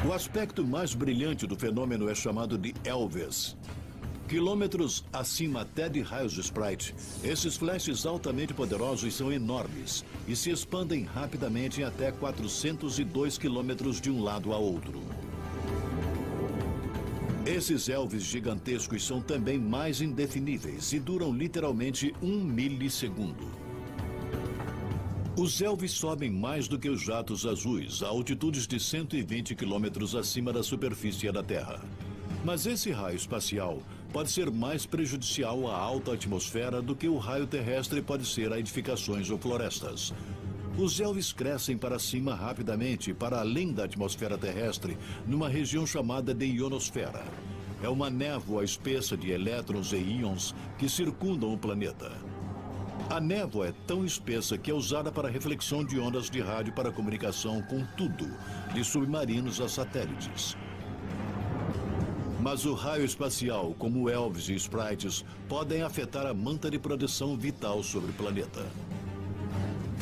O aspecto mais brilhante do fenômeno é chamado de Elvis. Quilômetros acima até de raios de Sprite, esses flashes altamente poderosos são enormes e se expandem rapidamente em até 402 quilômetros de um lado a outro. Esses elves gigantescos são também mais indefiníveis e duram literalmente 1 milissegundo. Os elves sobem mais do que os jatos azuis, a altitudes de 120 quilômetros acima da superfície da Terra. Mas esse raio espacial pode ser mais prejudicial à alta atmosfera do que o raio terrestre pode ser a edificações ou florestas. Os elves crescem para cima rapidamente, para além da atmosfera terrestre, numa região chamada de ionosfera. É uma névoa espessa de elétrons e íons que circundam o planeta. A névoa é tão espessa que é usada para reflexão de ondas de rádio para comunicação com tudo, de submarinos a satélites. Mas o raio espacial, como elves e sprites, podem afetar a manta de proteção vital sobre o planeta.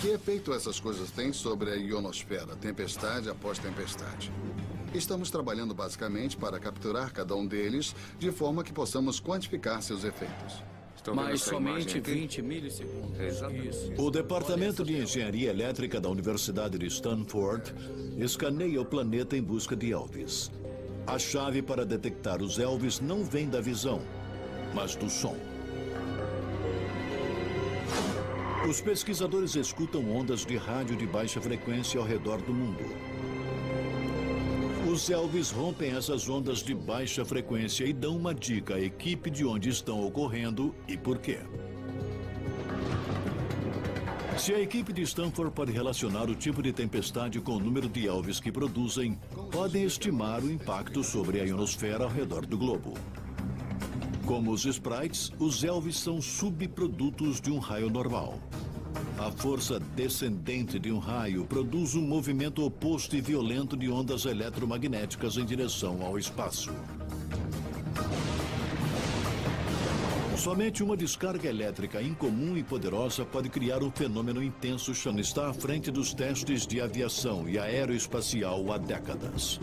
Que efeito essas coisas têm sobre a ionosfera, tempestade após tempestade? Estamos trabalhando basicamente para capturar cada um deles, de forma que possamos quantificar seus efeitos. Mas somente 20 milissegundos. Isso. O Departamento de Engenharia Elétrica da Universidade de Stanford escaneia o planeta em busca de elves. A chave para detectar os elves não vem da visão, mas do som. Os pesquisadores escutam ondas de rádio de baixa frequência ao redor do mundo. Os elves rompem essas ondas de baixa frequência e dão uma dica à equipe de onde estão ocorrendo e por quê. Se a equipe de Stanford pode relacionar o tipo de tempestade com o número de elves que produzem, podem estimar o impacto sobre a ionosfera ao redor do globo. Como os sprites, os elves são subprodutos de um raio normal. A força descendente de um raio produz um movimento oposto e violento de ondas eletromagnéticas em direção ao espaço. Somente uma descarga elétrica incomum e poderosa pode criar um fenômeno intenso que está à frente dos testes de aviação e aeroespacial há décadas.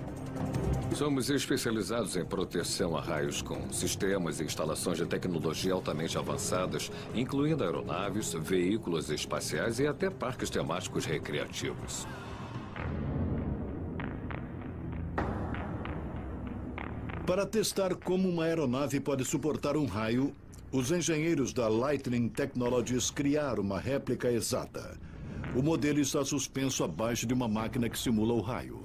Somos especializados em proteção a raios com sistemas e instalações de tecnologia altamente avançadas, incluindo aeronaves, veículos espaciais e até parques temáticos recreativos. Para testar como uma aeronave pode suportar um raio, os engenheiros da Lightning Technologies criaram uma réplica exata. O modelo está suspenso abaixo de uma máquina que simula o raio.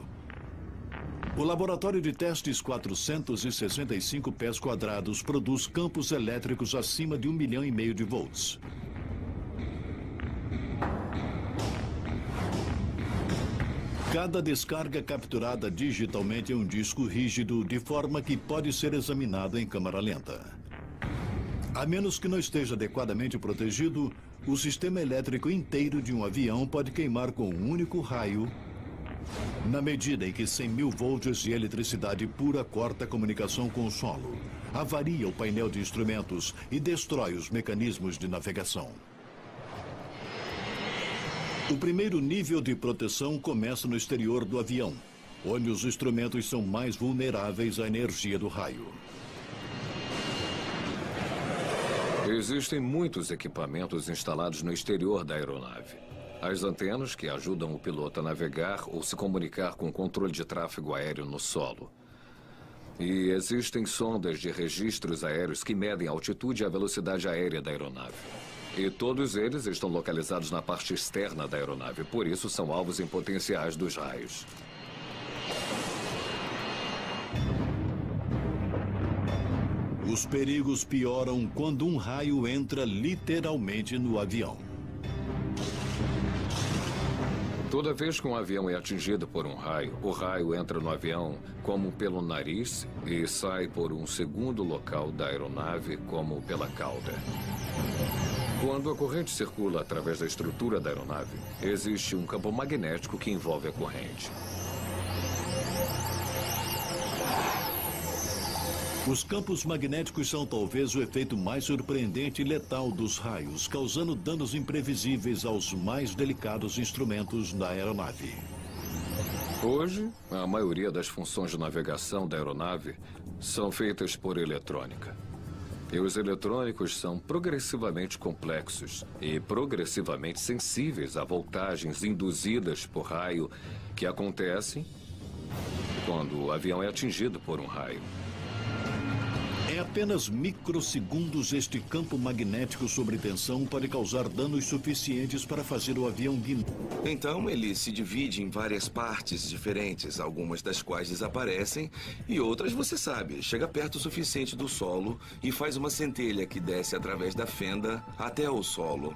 O laboratório de testes 465 pés quadrados produz campos elétricos acima de 1,5 milhão de volts. Cada descarga capturada digitalmente em um disco rígido, de forma que pode ser examinado em câmera lenta. A menos que não esteja adequadamente protegido, o sistema elétrico inteiro de um avião pode queimar com um único raio, na medida em que 100.000 volts de eletricidade pura corta a comunicação com o solo, avaria o painel de instrumentos e destrói os mecanismos de navegação. O primeiro nível de proteção começa no exterior do avião, onde os instrumentos são mais vulneráveis à energia do raio. Existem muitos equipamentos instalados no exterior da aeronave. As antenas que ajudam o piloto a navegar ou se comunicar com o controle de tráfego aéreo no solo. E existem sondas de registros aéreos que medem a altitude e a velocidade aérea da aeronave. E todos eles estão localizados na parte externa da aeronave, por isso são alvos em potenciais dos raios. Os perigos pioram quando um raio entra literalmente no avião. Toda vez que um avião é atingido por um raio, o raio entra no avião como pelo nariz e sai por um segundo local da aeronave como pela cauda. Quando a corrente circula através da estrutura da aeronave, existe um campo magnético que envolve a corrente. Os campos magnéticos são talvez o efeito mais surpreendente e letal dos raios, causando danos imprevisíveis aos mais delicados instrumentos da aeronave. Hoje, a maioria das funções de navegação da aeronave são feitas por eletrônica. E os eletrônicos são progressivamente complexos e progressivamente sensíveis a voltagens induzidas por raio que acontecem quando o avião é atingido por um raio. Em apenas microsegundos, este campo magnético sobre tensão pode causar danos suficientes para fazer o avião guinar. Então, ele se divide em várias partes diferentes, algumas das quais desaparecem e outras, você sabe, chega perto o suficiente do solo e faz uma centelha que desce através da fenda até o solo.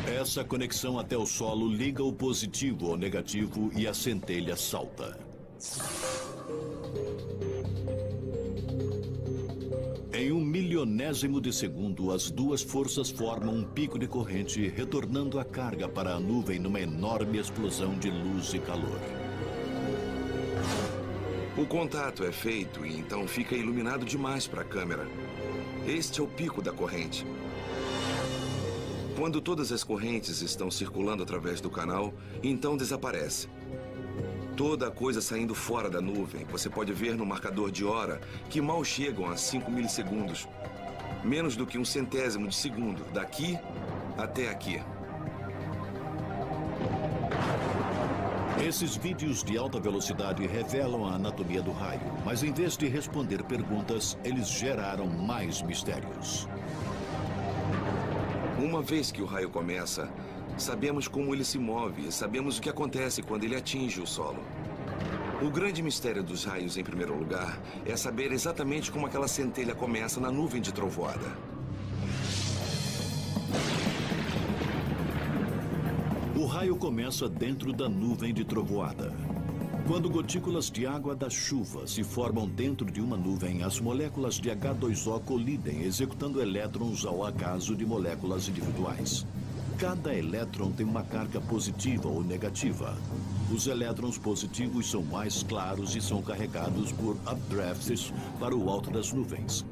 Essa conexão até o solo liga o positivo ao negativo e a centelha salta. Em 1/1000º de segundo, as duas forças formam um pico de corrente, retornando a carga para a nuvem numa enorme explosão de luz e calor. O contato é feito e então fica iluminado demais para a câmera. Este é o pico da corrente. Quando todas as correntes estão circulando através do canal, então desaparece. Toda a coisa saindo fora da nuvem, você pode ver no marcador de hora que mal chegam a 5 milissegundos. Menos do que 1/100º de segundo, daqui até aqui. Esses vídeos de alta velocidade revelam a anatomia do raio, mas em vez de responder perguntas, eles geraram mais mistérios. Uma vez que o raio começa, sabemos como ele se move e sabemos o que acontece quando ele atinge o solo. O grande mistério dos raios, em primeiro lugar, é saber exatamente como aquela centelha começa na nuvem de trovoada. O raio começa dentro da nuvem de trovoada. Quando gotículas de água da chuva se formam dentro de uma nuvem, as moléculas de H2O colidem, executando elétrons ao acaso de moléculas individuais. Cada elétron tem uma carga positiva ou negativa. Os elétrons positivos são mais claros e são carregados por updrafts para o alto das nuvens.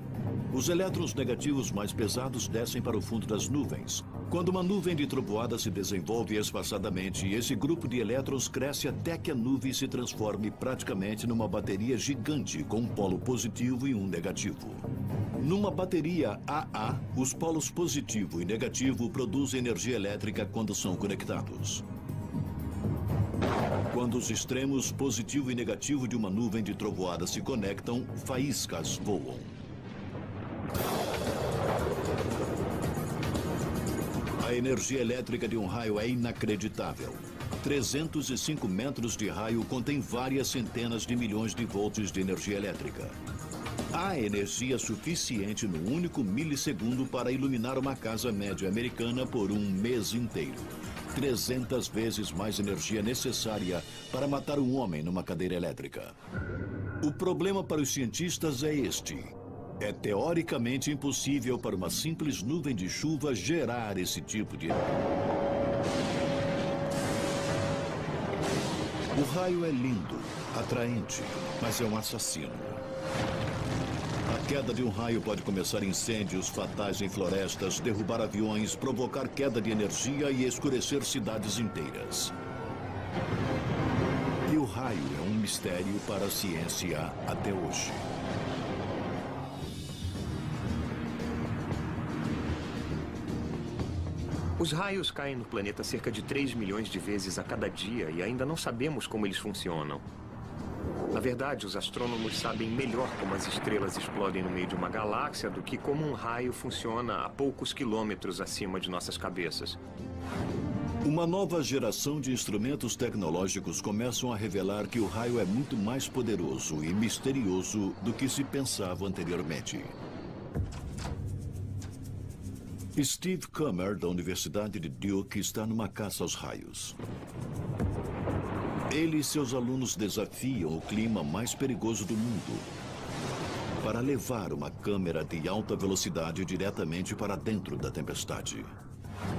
Os elétrons negativos mais pesados descem para o fundo das nuvens. Quando uma nuvem de trovoada se desenvolve espaçadamente, esse grupo de elétrons cresce até que a nuvem se transforme praticamente numa bateria gigante com um polo positivo e um negativo. Numa bateria AA, os polos positivo e negativo produzem energia elétrica quando são conectados. Quando os extremos positivo e negativo de uma nuvem de trovoada se conectam, faíscas voam. A energia elétrica de um raio é inacreditável. 305 metros de raio contém várias centenas de milhões de volts de energia elétrica. Há energia suficiente no único milissegundo para iluminar uma casa média americana por um mês inteiro. 300 vezes mais energia necessária para matar um homem numa cadeira elétrica. O problema para os cientistas é este. É teoricamente impossível para uma simples nuvem de chuva gerar esse tipo de... O raio é lindo, atraente, mas é um assassino. A queda de um raio pode começar incêndios fatais em florestas, derrubar aviões, provocar queda de energia e escurecer cidades inteiras. E o raio é um mistério para a ciência até hoje. Os raios caem no planeta cerca de 3 milhões de vezes a cada dia e ainda não sabemos como eles funcionam. Na verdade, os astrônomos sabem melhor como as estrelas explodem no meio de uma galáxia do que como um raio funciona a poucos quilômetros acima de nossas cabeças. Uma nova geração de instrumentos tecnológicos começam a revelar que o raio é muito mais poderoso e misterioso do que se pensava anteriormente. Steve Kummer, da Universidade de Duke, está numa caça aos raios. Ele e seus alunos desafiam o clima mais perigoso do mundo para levar uma câmera de alta velocidade diretamente para dentro da tempestade.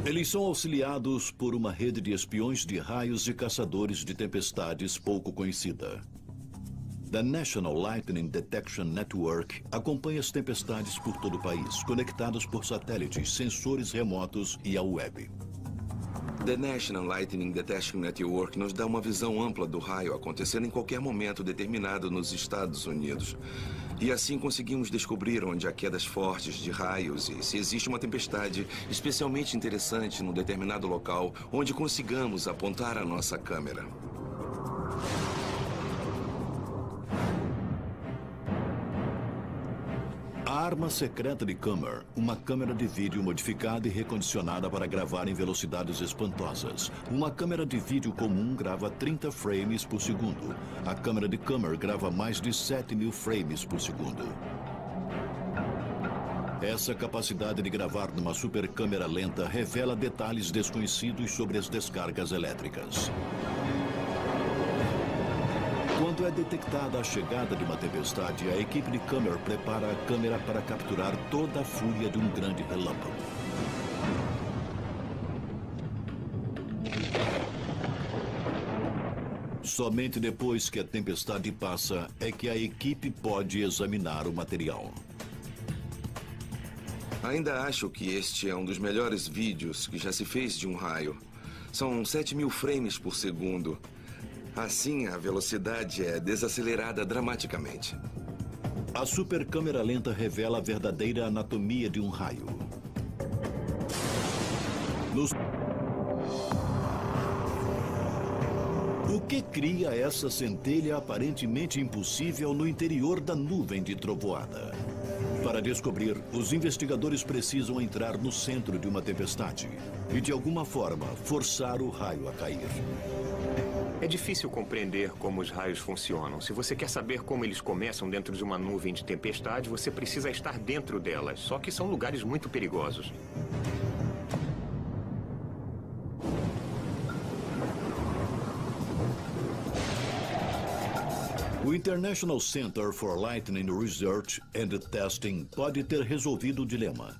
Eles são auxiliados por uma rede de espiões de raios e caçadores de tempestades pouco conhecida. The National Lightning Detection Network acompanha as tempestades por todo o país, conectadas por satélites, sensores remotos e a web. The National Lightning Detection Network nos dá uma visão ampla do raio acontecendo em qualquer momento determinado nos Estados Unidos. E assim conseguimos descobrir onde há quedas fortes de raios e se existe uma tempestade especialmente interessante num determinado local onde consigamos apontar a nossa câmera. A arma secreta de Kummer, uma câmera de vídeo modificada e recondicionada para gravar em velocidades espantosas. Uma câmera de vídeo comum grava 30 frames por segundo. A câmera de Kummer grava mais de 7.000 frames por segundo. Essa capacidade de gravar numa super câmera lenta revela detalhes desconhecidos sobre as descargas elétricas. Quando é detectada a chegada de uma tempestade, a equipe de Kummer prepara a câmera para capturar toda a fúria de um grande relâmpago. Somente depois que a tempestade passa é que a equipe pode examinar o material. Ainda acho que este é um dos melhores vídeos que já se fez de um raio. São 7.000 frames por segundo. Assim, a velocidade é desacelerada dramaticamente. A super câmera lenta revela a verdadeira anatomia de um raio. O que cria essa centelha aparentemente impossível no interior da nuvem de trovoada? Para descobrir, os investigadores precisam entrar no centro de uma tempestade e, de alguma forma, forçar o raio a cair. É difícil compreender como os raios funcionam. Se você quer saber como eles começam dentro de uma nuvem de tempestade, você precisa estar dentro delas. Só que são lugares muito perigosos. O International Center for Lightning Research and Testing pode ter resolvido o dilema.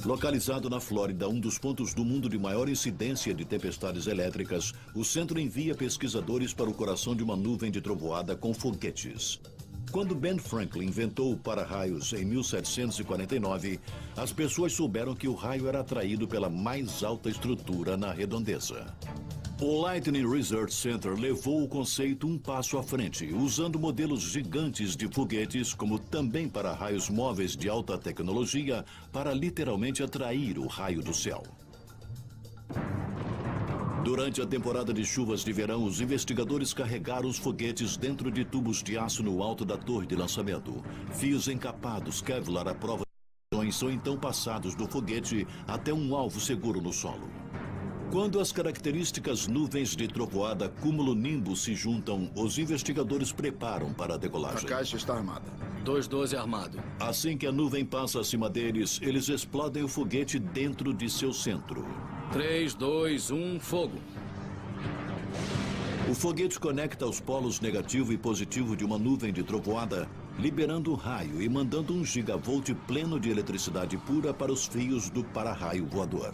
Localizado na Flórida, um dos pontos do mundo de maior incidência de tempestades elétricas, o centro envia pesquisadores para o coração de uma nuvem de trovoada com foguetes. Quando Ben Franklin inventou o para-raios em 1749, as pessoas souberam que o raio era atraído pela mais alta estrutura na redondeza. O Lightning Research Center levou o conceito um passo à frente, usando modelos gigantes de foguetes como também para raios móveis de alta tecnologia para literalmente atrair o raio do céu. Durante a temporada de chuvas de verão, os investigadores carregaram os foguetes dentro de tubos de aço no alto da torre de lançamento. Fios encapados Kevlar à prova de explosões são então passados do foguete até um alvo seguro no solo. Quando as características nuvens de trovoada cúmulo-nimbus se juntam, os investigadores preparam para a decolagem. A caixa está armada. 212 armado. Assim que a nuvem passa acima deles, eles explodem o foguete dentro de seu centro. 3, 2, 1, fogo. O foguete conecta os polos negativo e positivo de uma nuvem de trovoada, liberando um raio e mandando 1 gigavolt pleno de eletricidade pura para os fios do para-raio voador.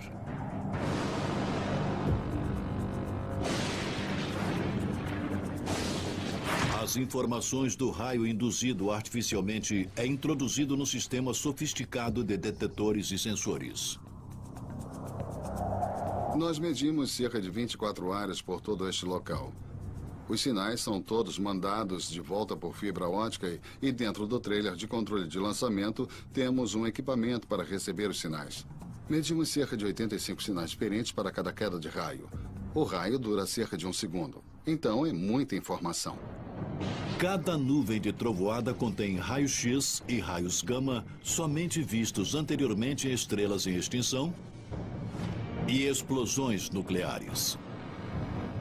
As informações do raio induzido artificialmente é introduzido no sistema sofisticado de detetores e sensores. Nós medimos cerca de 24 áreas por todo este local. Os sinais são todos mandados de volta por fibra ótica e dentro do trailer de controle de lançamento temos um equipamento para receber os sinais. Medimos cerca de 85 sinais diferentes para cada queda de raio. O raio dura cerca de 1 segundo. Então é muita informação. Cada nuvem de trovoada contém raios-x e raios gama somente vistos anteriormente em estrelas em extinção e explosões nucleares.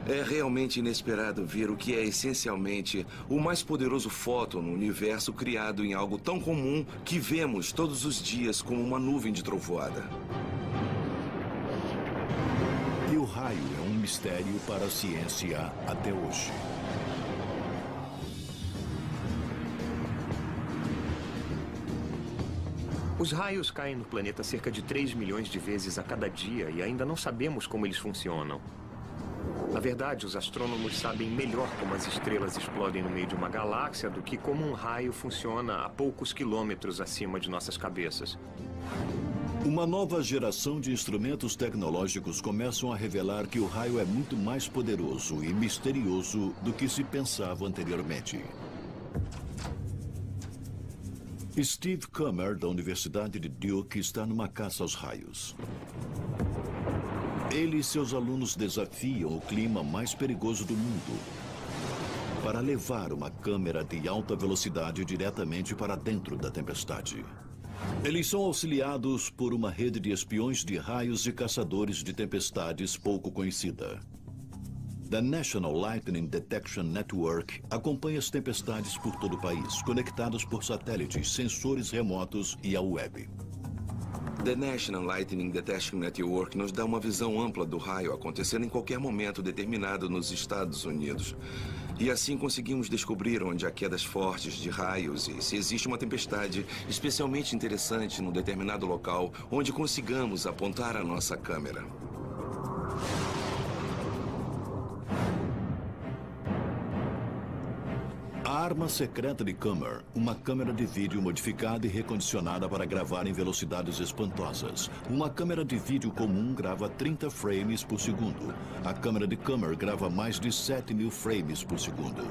É realmente inesperado ver o que é essencialmente o mais poderoso fóton no universo criado em algo tão comum que vemos todos os dias como uma nuvem de trovoada. E o raio é um mistério para a ciência até hoje. Os raios caem no planeta cerca de 3 milhões de vezes a cada dia e ainda não sabemos como eles funcionam. Na verdade, os astrônomos sabem melhor como as estrelas explodem no meio de uma galáxia do que como um raio funciona a poucos quilômetros acima de nossas cabeças. Uma nova geração de instrumentos tecnológicos começam a revelar que o raio é muito mais poderoso e misterioso do que se pensava anteriormente. Steve Kummer, da Universidade de Duke, está numa caça aos raios. Ele e seus alunos desafiam o clima mais perigoso do mundo para levar uma câmera de alta velocidade diretamente para dentro da tempestade. Eles são auxiliados por uma rede de espiões de raios e caçadores de tempestades pouco conhecida. The National Lightning Detection Network acompanha as tempestades por todo o país, conectadas por satélites, sensores remotos e a web. The National Lightning Detection Network nos dá uma visão ampla do raio acontecendo em qualquer momento determinado nos Estados Unidos. E assim conseguimos descobrir onde há quedas fortes de raios e se existe uma tempestade especialmente interessante num determinado local onde consigamos apontar a nossa câmera. A arma secreta de Kummer, uma câmera de vídeo modificada e recondicionada para gravar em velocidades espantosas. Uma câmera de vídeo comum grava 30 frames por segundo. A câmera de Kummer grava mais de 7.000 frames por segundo.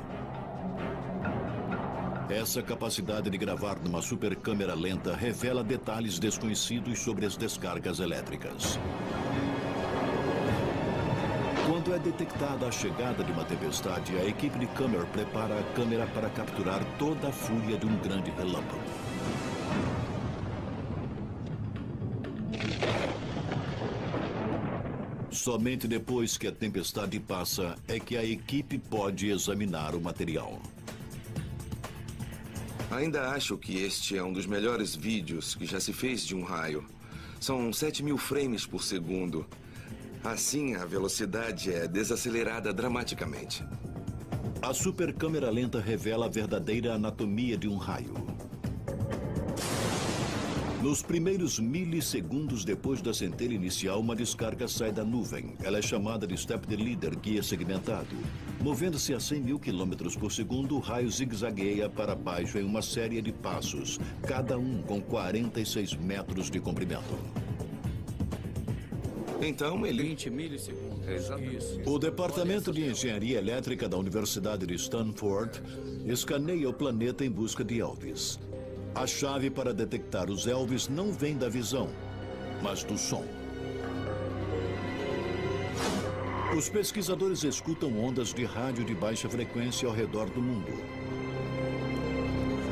Essa capacidade de gravar numa super câmera lenta revela detalhes desconhecidos sobre as descargas elétricas. Quando é detectada a chegada de uma tempestade, a equipe de Kummer prepara a câmera para capturar toda a fúria de um grande relâmpago. Somente depois que a tempestade passa é que a equipe pode examinar o material. Ainda acho que este é um dos melhores vídeos que já se fez de um raio. São 7.000 frames por segundo. Assim, a velocidade é desacelerada dramaticamente. A super câmera lenta revela a verdadeira anatomia de um raio. Nos primeiros milissegundos depois da centelha inicial, uma descarga sai da nuvem. Ela é chamada de step de leader, guia segmentado. Movendo-se a 100.000 km por segundo, o raio zigue-zagueia para baixo em uma série de passos, cada um com 46 metros de comprimento. Então, ele... 20 milissegundos. Exatamente. O Departamento de Engenharia Elétrica da Universidade de Stanford escaneia o planeta em busca de Elvis. A chave para detectar os Elvis não vem da visão, mas do som. Os pesquisadores escutam ondas de rádio de baixa frequência ao redor do mundo.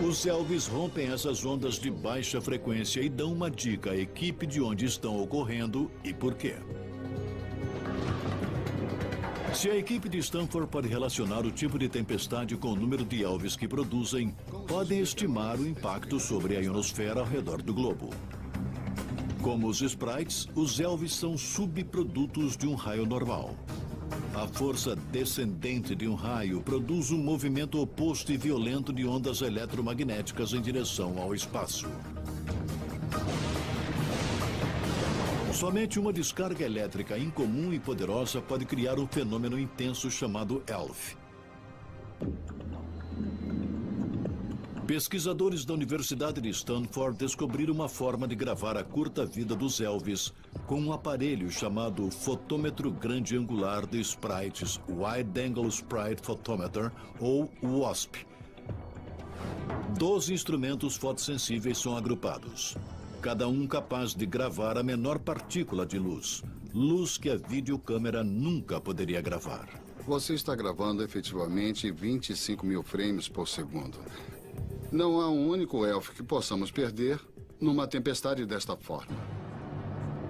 Os Elvis rompem essas ondas de baixa frequência e dão uma dica à equipe de onde estão ocorrendo e por quê. Se a equipe de Stanford pode relacionar o tipo de tempestade com o número de Elvis que produzem, podem estimar o impacto sobre a ionosfera ao redor do globo. Como os sprites, os Elvis são subprodutos de um raio normal. A força descendente de um raio produz um movimento oposto e violento de ondas eletromagnéticas em direção ao espaço. Somente uma descarga elétrica incomum e poderosa pode criar um fenômeno intenso chamado ELF. Pesquisadores da Universidade de Stanford descobriram uma forma de gravar a curta vida dos Elvis com um aparelho chamado Fotômetro Grande Angular de Sprites, Wide Angle Sprite Photometer, ou WASP. 12 instrumentos fotossensíveis são agrupados, cada um capaz de gravar a menor partícula de luz, luz que a videocâmera nunca poderia gravar. Você está gravando efetivamente 25.000 frames por segundo. Não há um único elfo que possamos perder numa tempestade desta forma.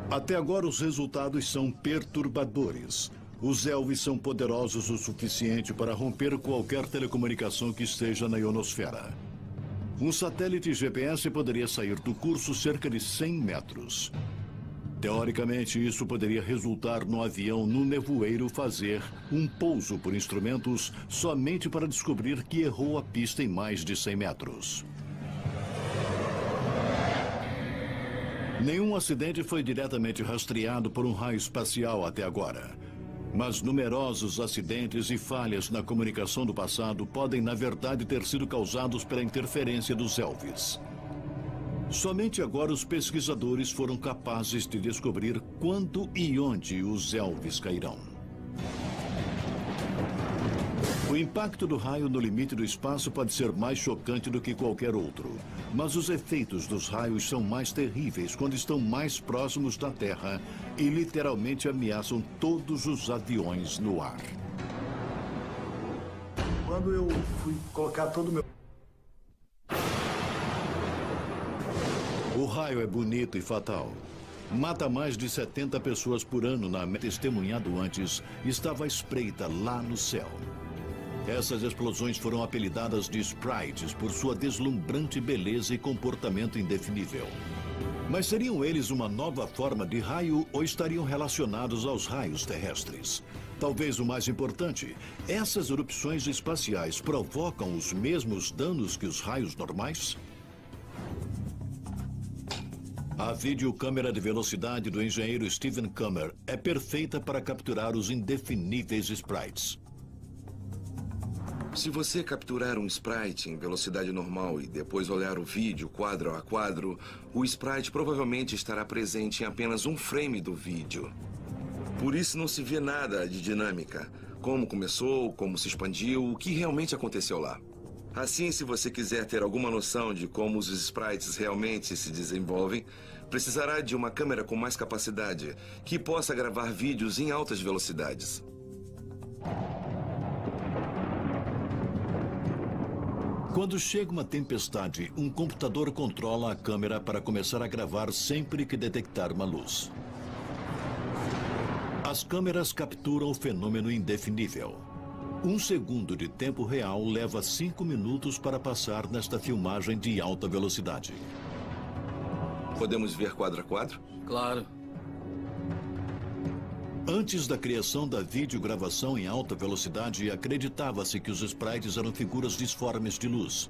Até agora, os resultados são perturbadores. Os Elvis são poderosos o suficiente para romper qualquer telecomunicação que esteja na ionosfera. Um satélite GPS poderia sair do curso cerca de 100 metros. Teoricamente, isso poderia resultar no avião no nevoeiro fazer um pouso por instrumentos somente para descobrir que errou a pista em mais de 100 metros. Nenhum acidente foi diretamente rastreado por um raio espacial até agora. Mas numerosos acidentes e falhas na comunicação do passado podem, na verdade, ter sido causados pela interferência dos Elvis. Somente agora os pesquisadores foram capazes de descobrir quando e onde os Elvis cairão. O impacto do raio no limite do espaço pode ser mais chocante do que qualquer outro. Mas os efeitos dos raios são mais terríveis quando estão mais próximos da Terra e literalmente ameaçam todos os aviões no ar. Quando eu fui colocar todo o meu... O raio é bonito e fatal. Mata mais de 70 pessoas por ano na testemunhado antes, estava à espreita lá no céu. Essas explosões foram apelidadas de sprites por sua deslumbrante beleza e comportamento indefinível. Mas seriam eles uma nova forma de raio ou estariam relacionados aos raios terrestres? Talvez o mais importante, essas erupções espaciais provocam os mesmos danos que os raios normais? A videocâmera de velocidade do engenheiro Stephen Kummer é perfeita para capturar os indefiníveis sprites. Se você capturar um sprite em velocidade normal e depois olhar o vídeo quadro a quadro, o sprite provavelmente estará presente em apenas um frame do vídeo. Por isso não se vê nada de dinâmica. Como começou, como se expandiu, o que realmente aconteceu lá. Assim, se você quiser ter alguma noção de como os sprites realmente se desenvolvem, precisará de uma câmera com mais capacidade, que possa gravar vídeos em altas velocidades. Quando chega uma tempestade, um computador controla a câmera para começar a gravar sempre que detectar uma luz. As câmeras capturam o fenômeno indefinível. 1 segundo de tempo real leva 5 minutos para passar nesta filmagem de alta velocidade. Podemos ver quadro a quadro? Claro. Antes da criação da videogravação em alta velocidade, acreditava-se que os sprites eram figuras disformes de luz.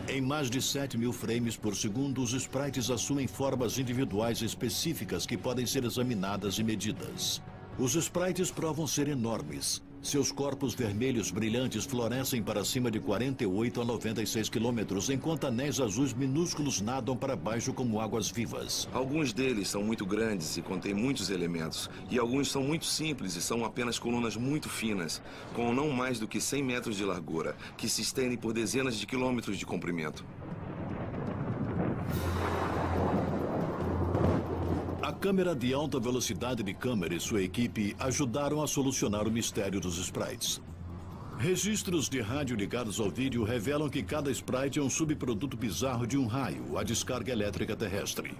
Em mais de 7.000 frames por segundo, os sprites assumem formas individuais específicas que podem ser examinadas e medidas. Os sprites provam ser enormes. Seus corpos vermelhos brilhantes florescem para cima de 48 a 96 quilômetros, enquanto anéis azuis minúsculos nadam para baixo como águas vivas. Alguns deles são muito grandes e contêm muitos elementos, e alguns são muito simples e são apenas colunas muito finas, com não mais do que 100 metros de largura, que se estendem por dezenas de quilômetros de comprimento. A câmera de alta velocidade de Kummer e sua equipe ajudaram a solucionar o mistério dos sprites. Registros de rádio ligados ao vídeo revelam que cada sprite é um subproduto bizarro de um raio, a descarga elétrica terrestre.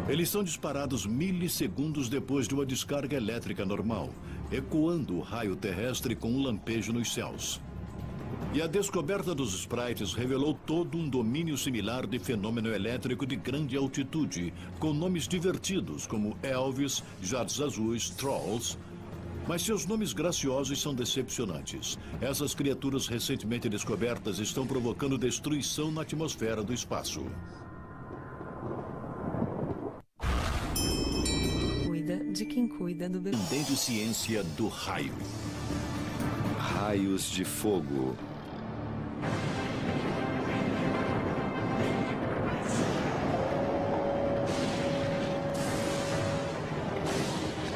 Eles são disparados milissegundos depois de uma descarga elétrica normal, ecoando o raio terrestre com um lampejo nos céus. E a descoberta dos sprites revelou todo um domínio similar de fenômeno elétrico de grande altitude, com nomes divertidos como Elvis, Jatos Azuis, Trolls. Mas seus nomes graciosos são decepcionantes. Essas criaturas recentemente descobertas estão provocando destruição na atmosfera do espaço. Cuida de quem cuida do bebê. Entende ciência do raio. Raios de fogo.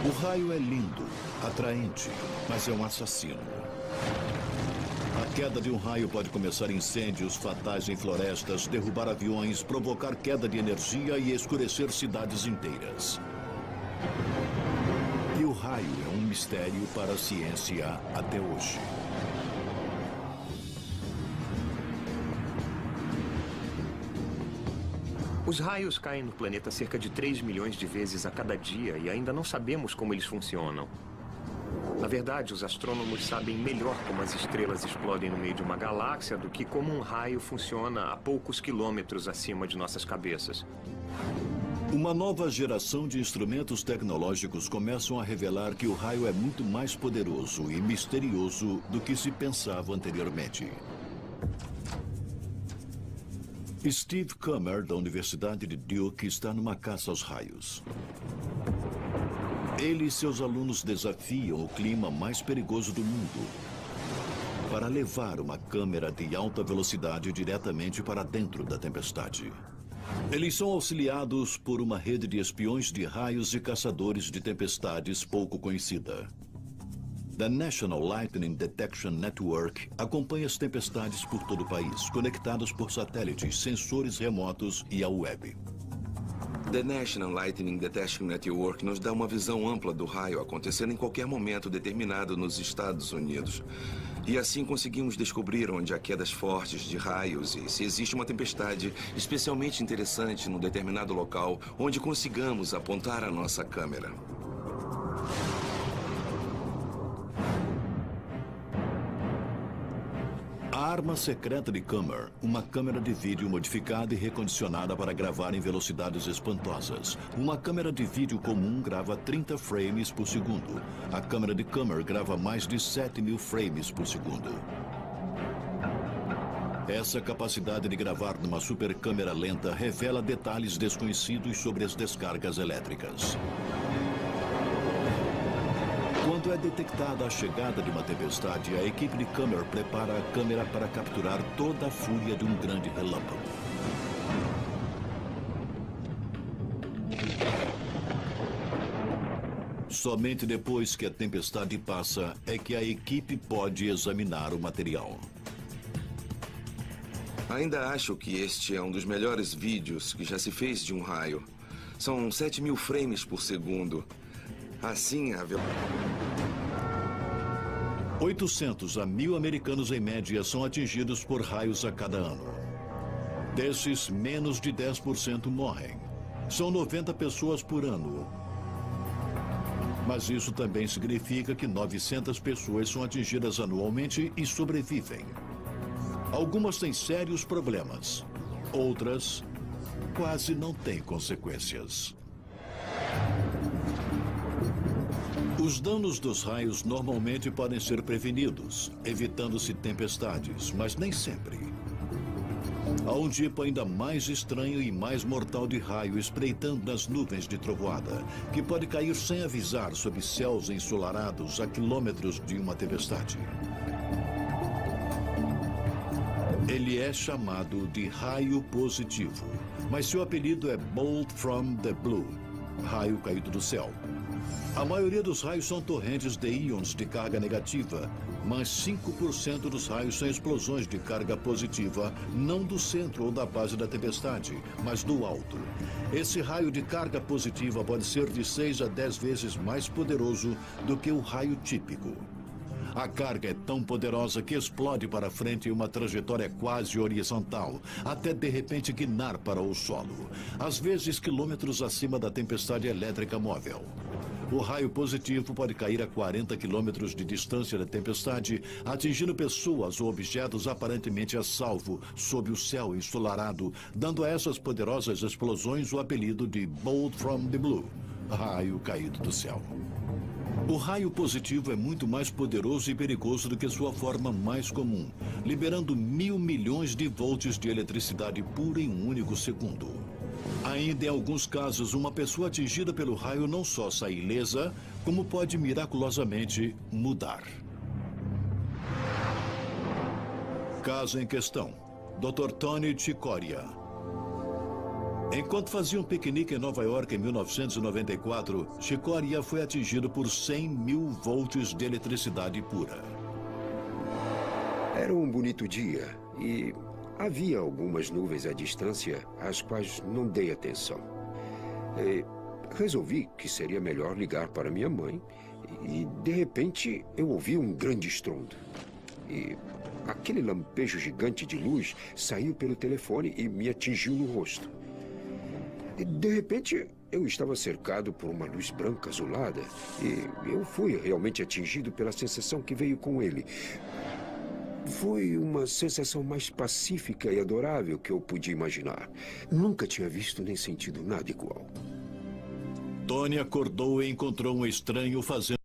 O raio é lindo, atraente, mas é um assassino. A queda de um raio pode começar incêndios fatais em florestas, derrubar aviões, provocar queda de energia e escurecer cidades inteiras. E o raio é um mistério para a ciência até hoje. Os raios caem no planeta cerca de 3 milhões de vezes a cada dia e ainda não sabemos como eles funcionam. Na verdade, os astrônomos sabem melhor como as estrelas explodem no meio de uma galáxia do que como um raio funciona a poucos quilômetros acima de nossas cabeças. Uma nova geração de instrumentos tecnológicos começam a revelar que o raio é muito mais poderoso e misterioso do que se pensava anteriormente. Steve Kummer, da Universidade de Duke, está numa caça aos raios. Ele e seus alunos desafiam o clima mais perigoso do mundo para levar uma câmera de alta velocidade diretamente para dentro da tempestade. Eles são auxiliados por uma rede de espiões de raios e caçadores de tempestades pouco conhecida. The National Lightning Detection Network acompanha as tempestades por todo o país, conectadas por satélites, sensores remotos e a web. The National Lightning Detection Network nos dá uma visão ampla do raio acontecendo em qualquer momento determinado nos Estados Unidos. E assim conseguimos descobrir onde há quedas fortes de raios e se existe uma tempestade especialmente interessante num determinado local onde consigamos apontar a nossa câmera. A arma secreta de Kummer, uma câmera de vídeo modificada e recondicionada para gravar em velocidades espantosas. Uma câmera de vídeo comum grava 30 frames por segundo. A câmera de Kummer grava mais de 7.000 frames por segundo. Essa capacidade de gravar numa supercâmera lenta revela detalhes desconhecidos sobre as descargas elétricas. Quando é detectada a chegada de uma tempestade, a equipe de Kummer prepara a câmera para capturar toda a fúria de um grande relâmpago. Somente depois que a tempestade passa é que a equipe pode examinar o material. Ainda acho que este é um dos melhores vídeos que já se fez de um raio. São 7.000 frames por segundo. Assim, a 800 a 1.000 americanos em média são atingidos por raios a cada ano. Desses, menos de 10% morrem. São 90 pessoas por ano. Mas isso também significa que 900 pessoas são atingidas anualmente e sobrevivem. Algumas têm sérios problemas. Outras quase não têm consequências. Os danos dos raios normalmente podem ser prevenidos, evitando-se tempestades, mas nem sempre. Há um tipo ainda mais estranho e mais mortal de raio espreitando nas nuvens de trovoada, que pode cair sem avisar sobre céus ensolarados a quilômetros de uma tempestade. Ele é chamado de raio positivo, mas seu apelido é Bolt from the Blue, raio caído do céu. A maioria dos raios são torrentes de íons de carga negativa, mas 5% dos raios são explosões de carga positiva, não do centro ou da base da tempestade, mas do alto. Esse raio de carga positiva pode ser de 6 a 10 vezes mais poderoso do que o raio típico. A carga é tão poderosa que explode para frente em uma trajetória quase horizontal, até de repente guinar para o solo, às vezes quilômetros acima da tempestade elétrica móvel. O raio positivo pode cair a 40 quilômetros de distância da tempestade, atingindo pessoas ou objetos aparentemente a salvo sob o céu ensolarado, dando a essas poderosas explosões o apelido de Bolt from the Blue, raio caído do céu. O raio positivo é muito mais poderoso e perigoso do que sua forma mais comum, liberando 1.000 milhões de volts de eletricidade pura em um único segundo. Ainda em alguns casos, uma pessoa atingida pelo raio não só sai ilesa, como pode miraculosamente mudar. Caso em questão: Dr. Tony Chicoria. Enquanto fazia um piquenique em Nova York em 1994, Chicoria foi atingido por 100.000 volts de eletricidade pura. Era um bonito dia e havia algumas nuvens à distância às quais não dei atenção. Resolvi que seria melhor ligar para minha mãe e, de repente, eu ouvi um grande estrondo. E aquele lampejo gigante de luz saiu pelo telefone e me atingiu no rosto. E, de repente, eu estava cercado por uma luz branca azulada e eu fui realmente atingido pela sensação que veio com ele. Foi uma sensação mais pacífica e adorável que eu podia imaginar. Nunca tinha visto nem sentido nada igual. Tony acordou e encontrou um estranho fazendo